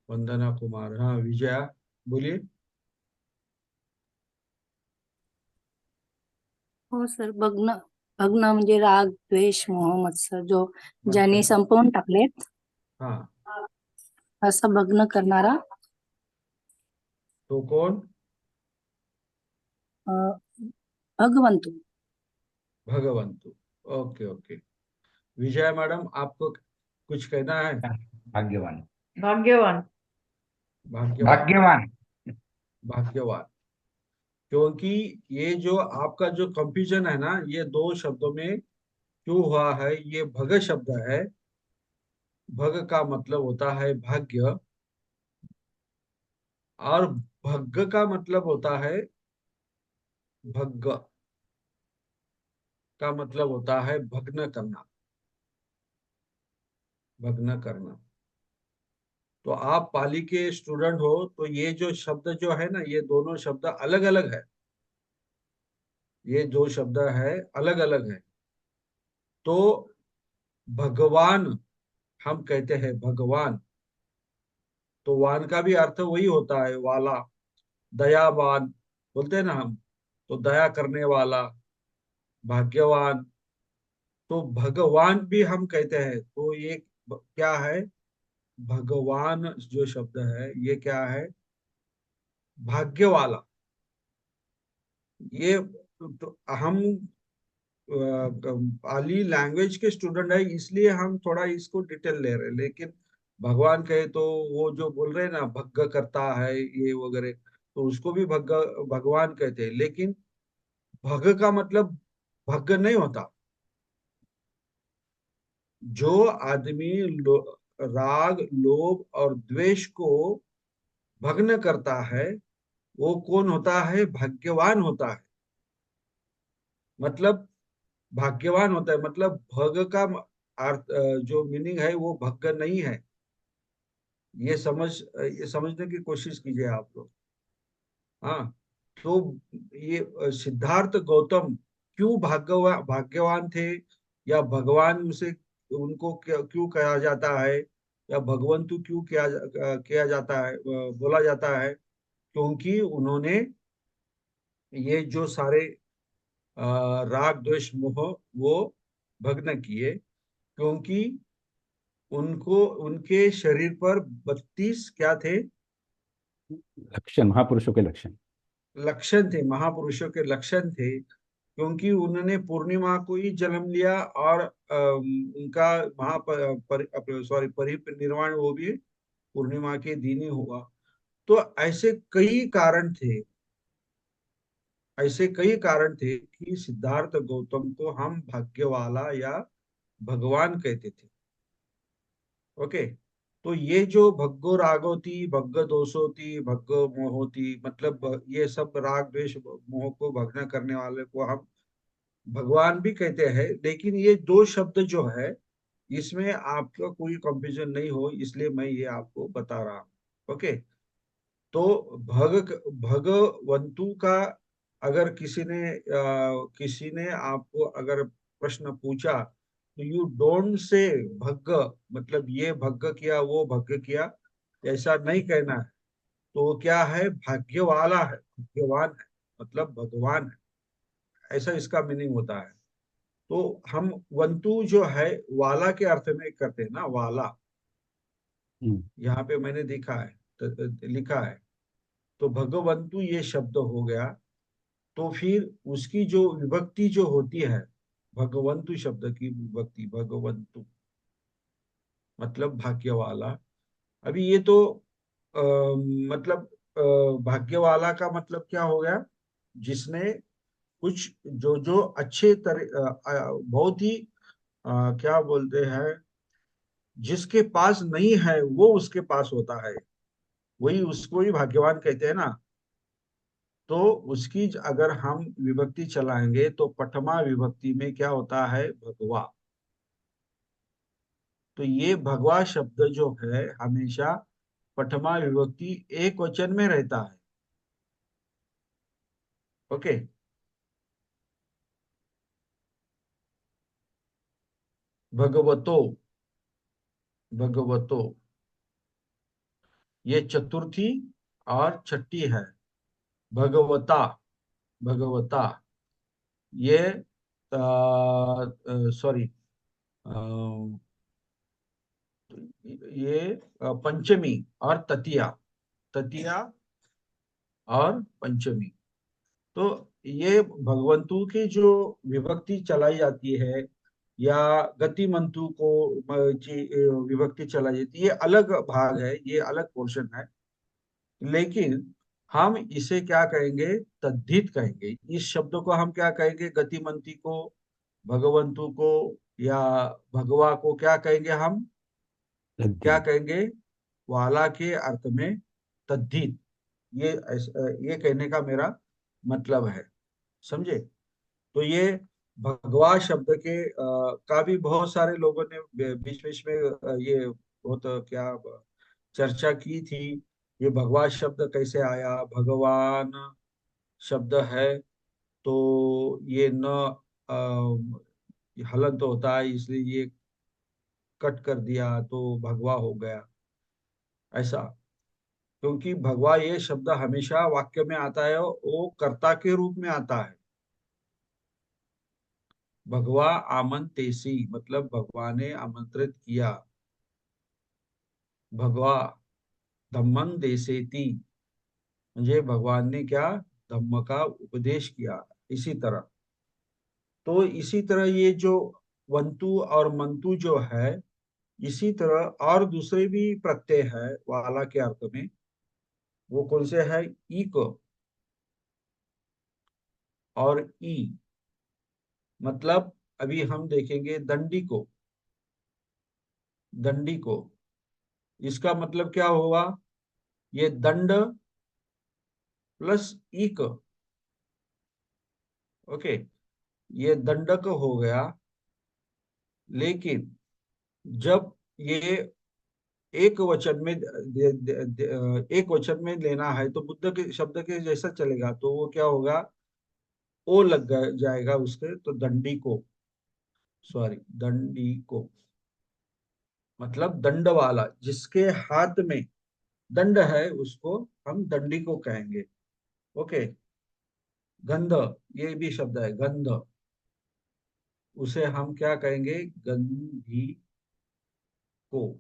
वंदना कुमार, हाँ, विजया, बोलिए। हो सर, भग्न भग्न म्हणजे राग द्वेष मोह मत्सर जो ज्यांनी मतलब, संपवून टाकलेत हाँ, असं भग्न करणारा तो कौन? अं, भगवंतु। भगवंतु। Okay okay. विजया मैडम, आपको कुछ कहना है? भाग्यवान। भाग्यवान। भाग्यवान। भाग्यवान। भाग्यवान। क्योंकि ये जो आपका जो कंफ्यूजन है ना, ये दो शब्दों में क्यों हुआ है? ये भग शब्द है। भग का मतलब होता है भाग्य, और भग का मतलब होता है, भग का मतलब होता है भग्न करना, भग्न करना। तो आप पाली के स्टूडेंट हो, तो ये जो शब्द जो है ना, ये दोनों शब्द अलग अलग है। ये जो शब्द है अलग अलग है। तो भगवान, हम कहते हैं भगवान, तो वान का भी अर्थ वही होता है, वाला, दयावान बोलते हैं ना हम। तो दया करने वाला, भाग्यवान। तो भगवान भी हम कहते हैं। तो ये क्या है? भगवान जो शब्द है, ये क्या है? भाग्य वाला। ये तो हम पाली लैंग्वेज के स्टूडेंट है, इसलिए हम थोड़ा इसको डिटेल ले रहे हैं। लेकिन भगवान कहे तो वो जो बोल रहे हैं ना, भग्ग करता है ये वगैरह, तो उसको भी भग्ग, भगवान कहते हैं। लेकिन भग का मतलब भग्ग नहीं होता। जो आदमी राग लोभ और द्वेष को भग्न करता है, वो कौन होता है? भाग्यवान होता है। मतलब भाग्यवान होता है, मतलब भग का अर्थ, जो मीनिंग है वो भग्ग नहीं है। ये समझने की कोशिश कीजिए आप लोग। हाँ। तो ये सिद्धार्थ गौतम क्यों भाग्यवान थे, या भगवान उसे, उनको क्यों कहा जाता है, या भगवंतु क्यों किया जाता है, बोला जाता है? क्योंकि उन्होंने ये जो सारे राग द्वेष मोह वो भग्न किए। क्योंकि उनको, उनके शरीर पर 32 क्या थे? लक्षण, महापुरुषों के लक्षण। लक्षण थे, महापुरुषों के लक्षण थे। क्योंकि उन्होंने पूर्णिमा को ही जन्म लिया, और उनका सॉरी परिनिर्वाण वो भी पूर्णिमा के दिन ही हुआ। तो ऐसे कई कारण थे, ऐसे कई कारण थे कि सिद्धार्थ गौतम को हम भाग्य वाला या भगवान कहते थे। ओके। तो ये जो भग्गो रागोती, भग्ग दोषोती, भग्ग मोहोती, मतलब ये सब राग द्वेष मोह को भगना करने वाले को हम भगवान भी कहते हैं। लेकिन ये दो शब्द जो है, इसमें आपका कोई कंफ्यूजन नहीं हो, इसलिए मैं ये आपको बता रहा हूँ। ओके। तो भगवंतु का, अगर किसी ने आपको अगर प्रश्न पूछा, तो यू डोंट से भग्ग, मतलब ये भग्ग किया वो भग्ग किया, ऐसा नहीं कहना है। तो वो क्या है? भाग्य वाला है, भाग्यवान है, मतलब भगवान है, ऐसा इसका मीनिंग होता है। तो हम वंतु जो है वाला के अर्थ में करते हैं ना, वाला। हम्म। यहाँ पे मैंने देखा है, लिखा है। तो भगवंतु ये शब्द हो गया। तो फिर उसकी जो विभक्ति जो होती है, भगवंतु शब्द की विभक्ति भगवंतु, मतलब भाग्य वाला। अभी ये तो मतलब भाग्य वाला का मतलब क्या हो गया? जिसने कुछ जो जो अच्छे बहुत ही क्या बोलते हैं, जिसके पास नहीं है वो उसके पास होता है, वही उसको ही भाग्यवान कहते हैं ना। तो उसकी अगर हम विभक्ति चलाएंगे तो पठमा विभक्ति में क्या होता है? भगवा। तो ये भगवा शब्द जो है हमेशा पठमा विभक्ति एक वचन में रहता है। ओके। भगवतो, भगवतो, ये चतुर्थी और छठी है। भगवता, भगवता, ये सॉरी, ये पंचमी और तृतीया, तृतीया और पंचमी। तो ये भगवंतु की जो विभक्ति चलाई जाती है या गतिमंतु को विभक्ति चलाई जाती है, ये अलग भाग है, ये अलग पोर्शन है। लेकिन हम इसे क्या कहेंगे? तद्धित कहेंगे। इस शब्द को हम क्या कहेंगे? गतिमंती को, भगवंतु को या भगवा को क्या कहेंगे? हम क्या तद्धित। कहेंगे? वाला के अर्थ में तद्धित। ये कहने का मेरा मतलब है, समझे? तो ये भगवा शब्द के का भी बहुत सारे लोगों ने बीच बीच में ये बहुत क्या चर्चा की थी। ये भगवा शब्द कैसे आया? भगवान शब्द है तो ये न हलंत होता है, इसलिए ये कट कर दिया तो भगवा हो गया, ऐसा। क्योंकि भगवा ये शब्द हमेशा वाक्य में आता है, वो कर्ता के रूप में आता है। भगवा आमंत्रेसी मतलब भगवान ने आमंत्रित किया। भगवा धम्मं देसेति, म्हणजे भगवान ने क्या? धम्म का उपदेश किया। इसी तरह, तो इसी तरह ये जो वंतु और मंतु जो है, इसी तरह और दूसरे भी प्रत्यय है वाला के अर्थ में। वो कौन से है? ई को और ई। मतलब अभी हम देखेंगे दंडी को, दंडी को, इसका मतलब क्या होगा? ये दंड प्लस इक। ओके, ये दंडक हो गया। लेकिन जब ये एक वचन में एक वचन में लेना है तो बुद्ध के शब्द के जैसा चलेगा, तो वो क्या होगा? ओ लग जाएगा उसके, तो दंडी को, सॉरी, दंडी को मतलब दंड वाला, जिसके हाथ में दंड है उसको हम दंडी को कहेंगे। ओके। गंध, ये भी शब्द है गंध, उसे हम क्या कहेंगे? गंधी को,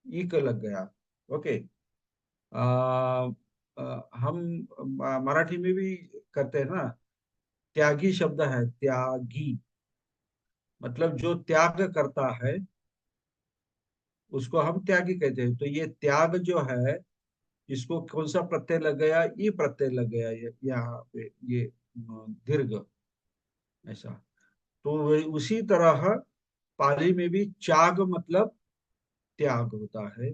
ईक लग गया। ओके। आ, हम मराठी में भी करते हैं ना, त्यागी शब्द है, त्यागी मतलब जो त्याग करता है उसको हम त्यागी कहते हैं। तो ये त्याग जो है, इसको कौन सा प्रत्यय लग गया? ई प्रत्यय लग गया यहाँ पे, ये दीर्घ, ऐसा। तो उसी तरह पाली में भी चाग मतलब त्याग होता है,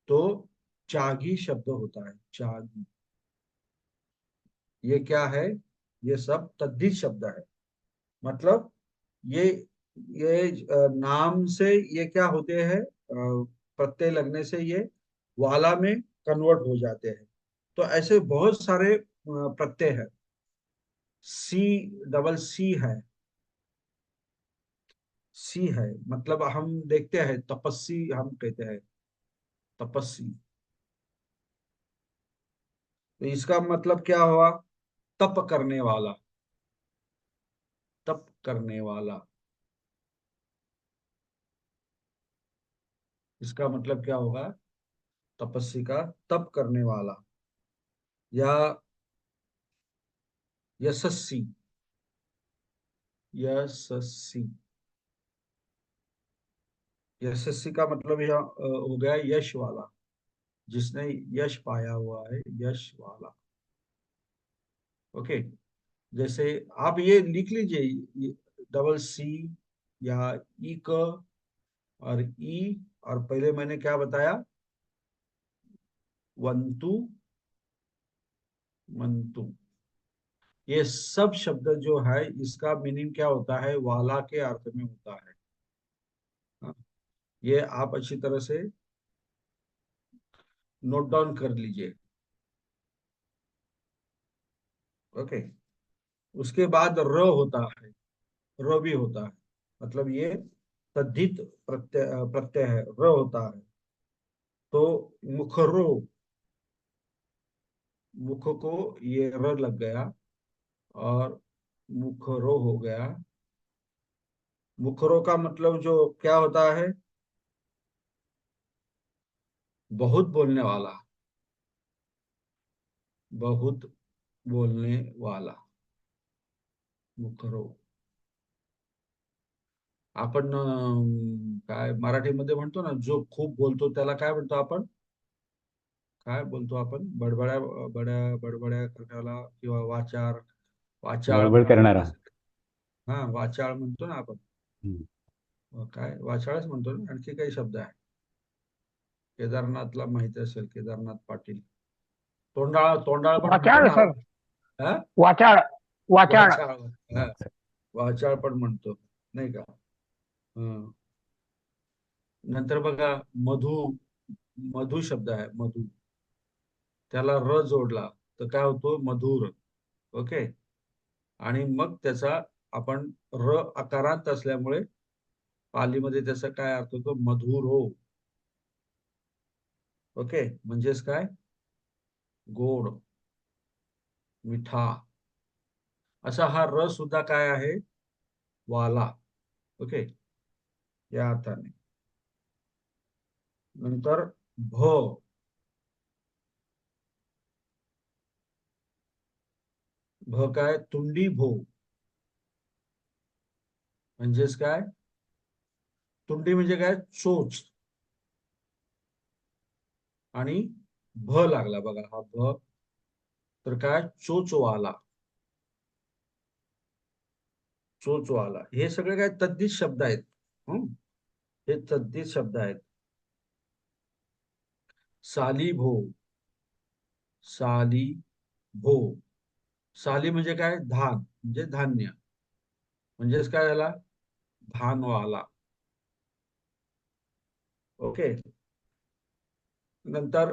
तो चागी शब्द होता है, चागी। ये क्या है? ये सब तद्धित शब्द है। मतलब ये नाम से ये क्या होते हैं? प्रत्यय लगने से ये वाला में कन्वर्ट हो जाते हैं। तो ऐसे बहुत सारे प्रत्यय है। सी, डबल सी है, सी है मतलब हम देखते हैं तपस्वी, हम कहते हैं तपस्वी। तो इसका मतलब क्या हुआ? तप करने वाला, तप करने वाला। इसका मतलब क्या होगा? तपस्वी का तप करने वाला, या यशस्वी, यशस्वी। यशस्वी का मतलब यह हो गया यश वाला। जिसने यश पाया हुआ है, यश वाला। ओके, जैसे आप ये लिख लीजिए, डबल सी या ई क और ई, और पहले मैंने क्या बताया, वंतु, मंतु, ये सब शब्द जो है इसका मीनिंग क्या होता है, वाला के अर्थ में होता है। हाँ, ये आप अच्छी तरह से नोट डाउन कर लीजिए। ओके, उसके बाद र होता है, र भी होता है, मतलब ये तद्धित प्रत्यय प्रत्यय है, र होता है। तो मुखरो, मुख को ये र लग गया और मुखरो हो गया। मुखरो का मतलब जो क्या होता है, बहुत बोलने वाला, बहुत बोलने वाला, मुखरो। आपण काय मराठीमध्ये म्हणतो ना, जो खूप बोलतो त्याला काय म्हणतो आपण, काय बोलतो आपण, बडबड्या बडबड्या करण्याला, किंवा वाचार, वाचाळ बडबड करणारा. हा, वाचाळ म्हणतो ना आपण. हम्म. काय वाचाळच म्हणतो ना, आणखी काही शब्द आहे, केदारनाथला माहिती असेल, केदारनाथ पाटील. तोंडाळ, तोंडाळ पण म्हणतो वाचाळ ना सर, आपण. हा? वाचाळ, वाचाळ. वाचाळ, हा, वाचाळ पण म्हणतो, नाही का. हं. नंतर बघा, मधु, मधु शब्द आहे, मधु, त्याला र जोडला तर काय होतो, मधुर. ओके, आणि मग त्याचा आपण र आकारांत असल्यामुळे पालीमध्ये त्याचा काय अर्थ होतो, मधुर हो. ओके, म्हणजेच काय, गोड, मिठा. असा हा र सुद्धा काय आहे, वाला. ओके, या अर्थाने. नंतर भ, भ काय, तुंडी भो, म्हणजेच काय, तुंडी म्हणजे काय, चोच, आणि भ लागला बघा, हा भ, तर काय, चोचवाला, चोचवाला. हे सगळे काय तद्धित शब्द आहेत. हे तद्धित शब्द आहेत. साली भो, साली भो, साली म्हणजे काय, धान, म्हणजे धान्य, म्हणजेच काय झाला, धानवाला. ओके, नंतर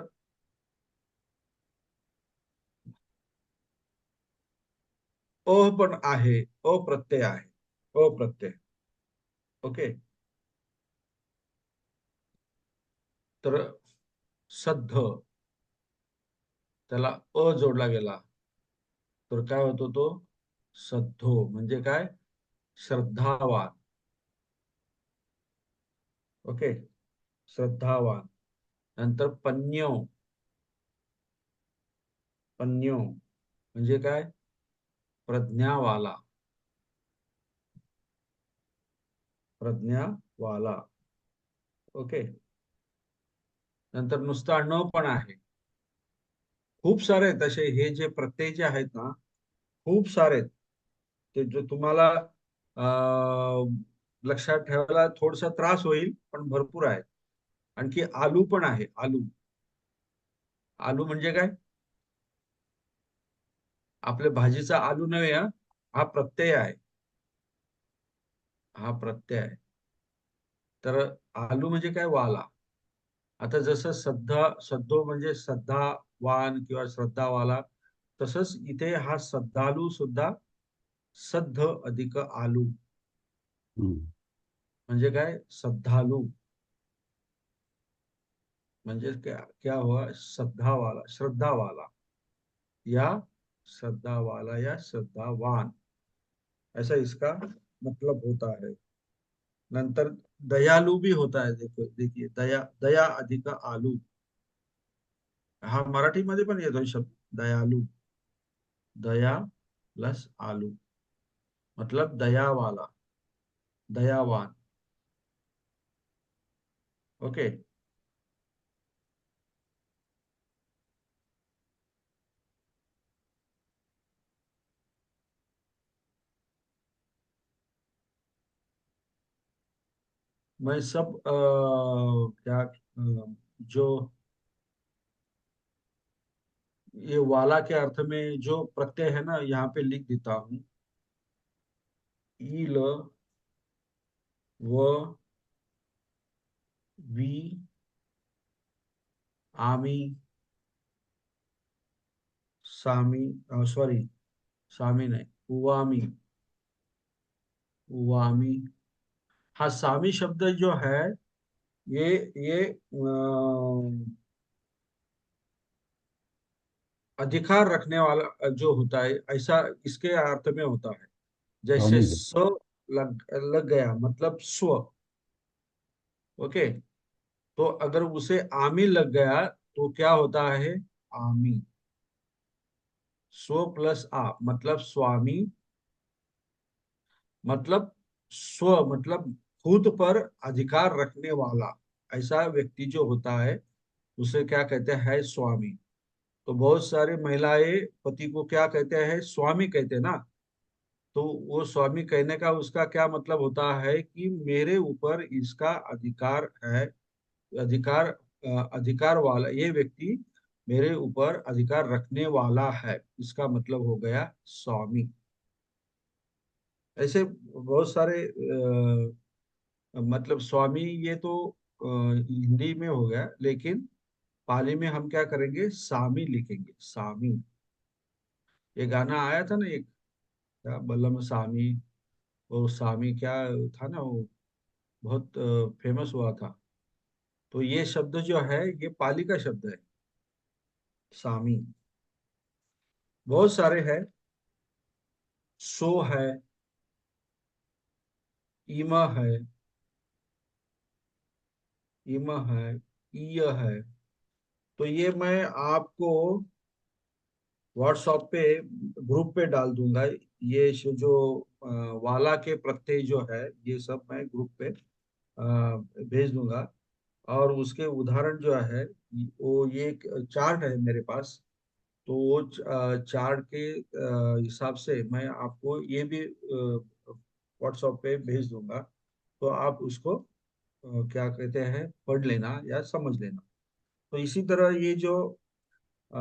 अ पण आहे, अप्रत्यय आहे, अप्रत्यय. ओके, तर सद्ध, त्याला अ जोडला गेला तर काय होतो, तो सद्धो, म्हणजे काय, श्रद्धावान. ओके, श्रद्धावान. नंतर पन्यो, पन्यो म्हणजे काय, प्रज्ञावाला, प्रज्ञावाला. ओके, नंतर नुसता न पण आहे. खूप सारे आहेत असे, हे जे प्रत्यय जे आहेत ना, खूप सारे आहेत. ते जो तुम्हाला लक्षात ठेवायला थोडासा त्रास होईल, पण भरपूर आहे. आणखी आलू पण आहे, आलू. आलू म्हणजे काय, आपल्या भाजीचा आलू नव्हे, हा प्रत्यय आहे, हा प्रत्यय आहे. तर आलू म्हणजे काय, वाला. आता जसं सद्धो म्हणजे श्रद्धावान किंवा श्रद्धावाला, तसंच इथे हा श्रद्धालू सुद्धा, सद्ध अधिक आलू हम्म. म्हणजे काय, श्रद्धालू, म्हणजे क्या क्या हुआ, श्रद्धावाला, श्रद्धावाला, या श्रद्धावाला, या श्रद्धावान, ऐसा इसका मतलब होता है। नंतर दयालु भी होता है, देखो देखिए, दया, दया अधिक आलू, हा मराठीमध्ये पण येतो शब्द दयालु, दया प्लस आलू, मतलब दया वाला, दयावान. ओके, मैं सब क्या जो ये वाला के अर्थ में जो प्रत्यय है ना, यहाँ पे लिख देता हूँ। ईल, व, वी, आमी, सामी, सॉरी, सामी नहीं, उवामी, उवामी। हाँ, सामी शब्द जो है, ये अधिकार रखने वाला जो होता है, ऐसा इसके अर्थ में होता है। जैसे स्वामी है। स लग गया मतलब स्व। ओके। तो अगर उसे आमी लग गया तो क्या होता है? आमी। स्व प्लस आ मतलब स्वामी, मतलब स्व मतलब खुद पर अधिकार रखने वाला, ऐसा व्यक्ति जो होता है उसे क्या कहते हैं? स्वामी। तो बहुत सारी महिलाएं पति को क्या कहते हैं? स्वामी कहते हैं ना। तो वो स्वामी कहने का उसका क्या मतलब होता है कि मेरे ऊपर इसका अधिकार है। अधिकार, अधिकार वाला ये व्यक्ति मेरे ऊपर अधिकार रखने वाला है, इसका मतलब हो गया स्वामी। ऐसे बहुत सारे मतलब स्वामी, ये तो हिंदी में हो गया, लेकिन पाली में हम क्या करेंगे? सामी लिखेंगे, सामी। ये गाना आया था ना एक, क्या बलम सामी, वो सामी क्या था ना वो, बहुत फेमस हुआ था। तो ये शब्द जो है ये पाली का शब्द है, सामी। बहुत सारे हैं। सो है, इमा है, इमा है, ईय है। तो ये मैं आपको व्हाट्सएप पे ग्रुप पे डाल दूंगा। ये जो वाला के प्रत्यय जो है, ये सब मैं ग्रुप पे भेज दूंगा। और उसके उदाहरण जो है, वो ये एक चार्ट है मेरे पास। तो वो चार्ट के हिसाब से मैं आपको ये भी व्हाट्सएप पे भेज दूंगा। तो आप उसको क्या कहते हैं, पढ़ लेना या समझ लेना। तो इसी तरह ये जो अ,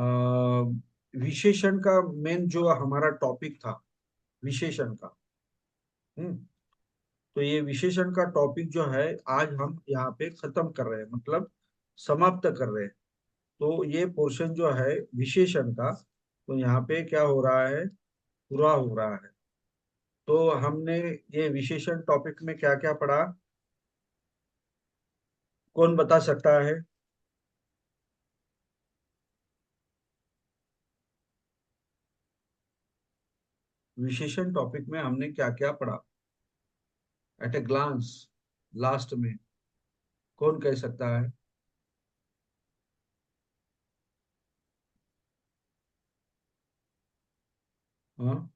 विशेषण का मेन जो हमारा टॉपिक था, विशेषण का। हम्म। तो ये विशेषण का टॉपिक जो है आज हम यहाँ पे खत्म कर रहे हैं, मतलब समाप्त कर रहे हैं। तो ये पोर्शन जो है विशेषण का, तो यहाँ पे क्या हो रहा है? पूरा हो रहा है। तो हमने ये विशेषण टॉपिक में क्या क्या पढ़ा? कौन बता सकता है? विशेषण टॉपिक में हमने क्या क्या पढ़ा एट ए ग्लांस, लास्ट में? कौन कह सकता है? हाँ,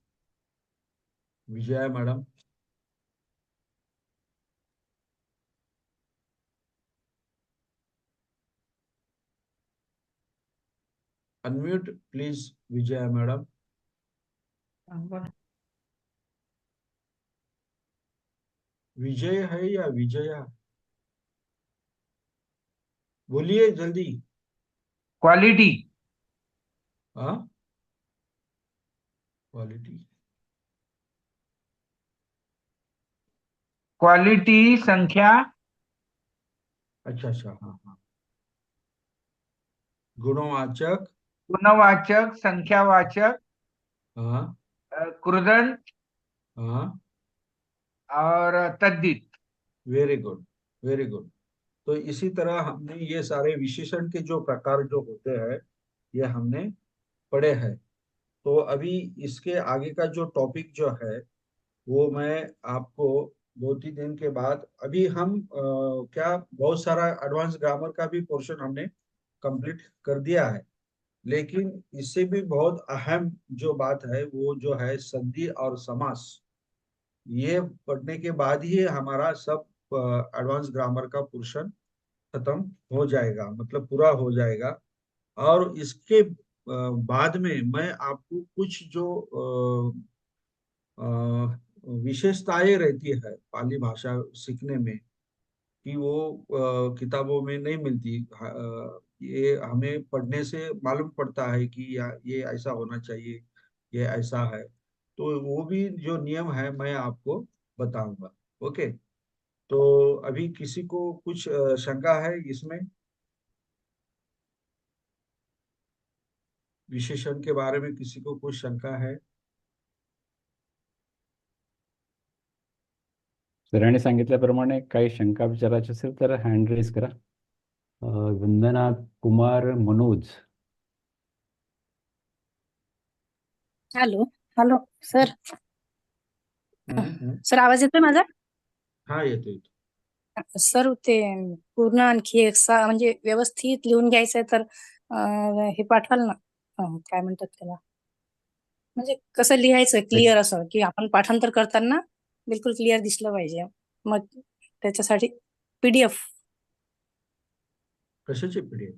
Vijaya madam. Unmute please, Vijaya madam. Vijay है या विजया? बोलिए जल्दी। क्वालिटी। हाँ, क्वालिटी। क्वालिटी संख्या। अच्छा अच्छा, हाँ हाँ। गुणवाचक। गुणवाचक, संख्यावाचक, हाँ कृदंत हाँ। और तद्धित। Very good, very good. तो इसी तरह हमने ये सारे विशेषण के जो प्रकार जो होते हैं, ये हमने पढ़े हैं। तो अभी इसके आगे का जो टॉपिक जो है, वो मैं आपको 2-3 दिन के बाद, अभी हम क्या बहुत सारा एडवांस ग्रामर का भी पोर्शन हमने कंप्लीट कर दिया है। लेकिन इससे भी बहुत अहम जो बात है वो जो है संधि और समास। ये पढ़ने के बाद ही हमारा सब एडवांस ग्रामर का पोर्शन खत्म हो जाएगा, मतलब पूरा हो जाएगा। और इसके बाद में मैं आपको कुछ जो अ, विशेषताएं रहती है पाली भाषा सीखने में, कि वो किताबों में नहीं मिलती। ये हमें पढ़ने से मालूम पड़ता है कि ये ऐसा होना चाहिए, ये ऐसा है। तो वो भी जो नियम है मैं आपको बताऊंगा। ओके। तो अभी किसी को कुछ शंका है इसमें, विशेषण के बारे में किसी को कुछ शंका है? सरांनी सांगितल्याप्रमाणे काही शंका विचारायची असेल तर हँड रेज करा. Vandana Kumar Manoj. Hello. Hello sir. हम्म. सर आवाज येतोय माझा? हाँ येतो येतो. सर ते पूर्ण आणखी म्हणजे व्यवस्थित लिहून घ्यायचंय तर हे पाठवाल ना, काय म्हणतात त्याला, म्हणजे कसं लिहायचं क्लिअर असं की आपण पाठांतर करताना बिलकुल क्लिअर दिसलं पाहिजे. मग त्याच्यासाठी पीडीएफ कशाची पीडीएफ?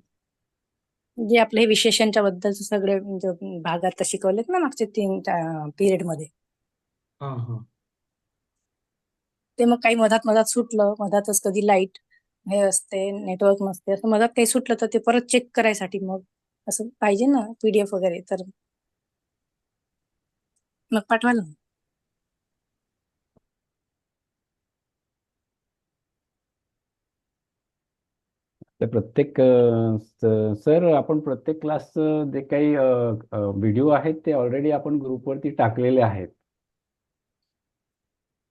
जे आपले हे विशेषणच्या बद्दलचे सगळे म्हणजे भाग आता शिकवलेत ना मागच्या 3 पिरियड मध्ये, हाँ हाँ. ते मग काही मधात मधात सुटलं, मधातच कधी लाईट हे असते, नेटवर्क नसते, असं मधात काही सुटलं तर ते परत चेक करायसाठी मग असं पाहिजे ना पीडीएफ वगैरे, तर मग पाठवाल ना. तर प्रत्येक सर आपण प्रत्येक क्लासचं जे काही व्हिडिओ आहेत ते ऑलरेडी आपण ग्रुपवरती टाकलेले आहेत.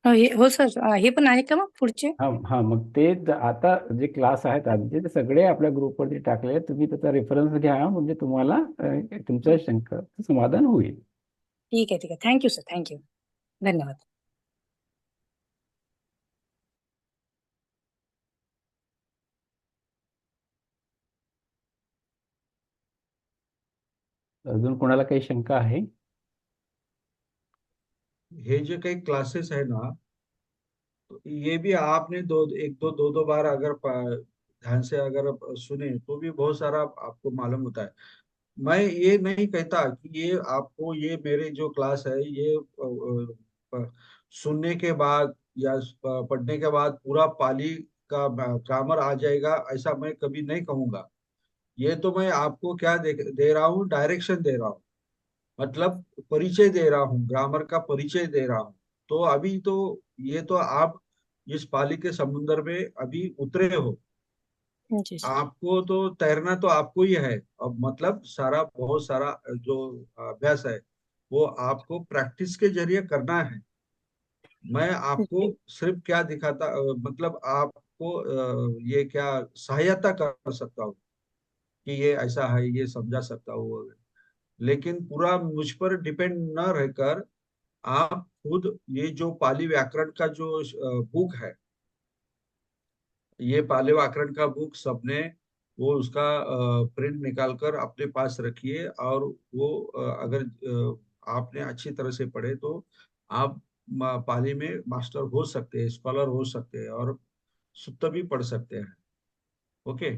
हो सर, हे पण आहे का मग पुढचे? हां हां, मग ते आता जे क्लास आहेत आधीचे ते सगळे आपल्या ग्रुपवरती टाकले आहेत. तुम्ही त्याचा रेफरन्स घ्या, म्हणजे तुम्हाला तुमच्या शंकाचं समाधान होईल. ठीक आहे ठीक आहे. Thank you sir, thank you. धन्यवाद. अजून कोणाला काही शंका आहे? ये जो कई क्लासेस है ना, तो ये भी आपने दो बार अगर ध्यान से अगर सुने तो भी बहुत सारा आपको मालूम होता है। मैं ये नहीं कहता कि ये आपको, ये मेरे जो क्लास है ये सुनने के बाद या पढ़ने के बाद पूरा पाली का ग्रामर आ जाएगा, ऐसा मैं कभी नहीं कहूंगा। ये तो मैं आपको क्या दे रहा हूँ, डायरेक्शन दे रहा हूँ, मतलब परिचय दे रहा हूँ, ग्रामर का परिचय दे रहा हूँ। तो अभी तो ये तो आप इस पाली के समुद्र में अभी उतरे हो, जी सर. आपको तो तैरना तो आपको ही है। अब मतलब सारा बहुत सारा जो अभ्यास है वो आपको प्रैक्टिस के जरिए करना है। मैं आपको जी. सिर्फ क्या दिखाता, मतलब आपको ये क्या सहायता कर सकता हूँ कि ये ऐसा है, ये समझा सकता हूँ, लेकिन पूरा मुझ पर डिपेंड न रहकर आप खुद ये जो पाली व्याकरण का जो बुक है, ये पाली व्याकरण का बुक सबने वो उसका प्रिंट निकाल कर अपने पास रखिए, और वो अगर आपने अच्छी तरह से पढ़े तो आप पाली में मास्टर हो सकते हैं, स्कॉलर हो सकते हैं और सुत्त भी पढ़ सकते हैं। ओके।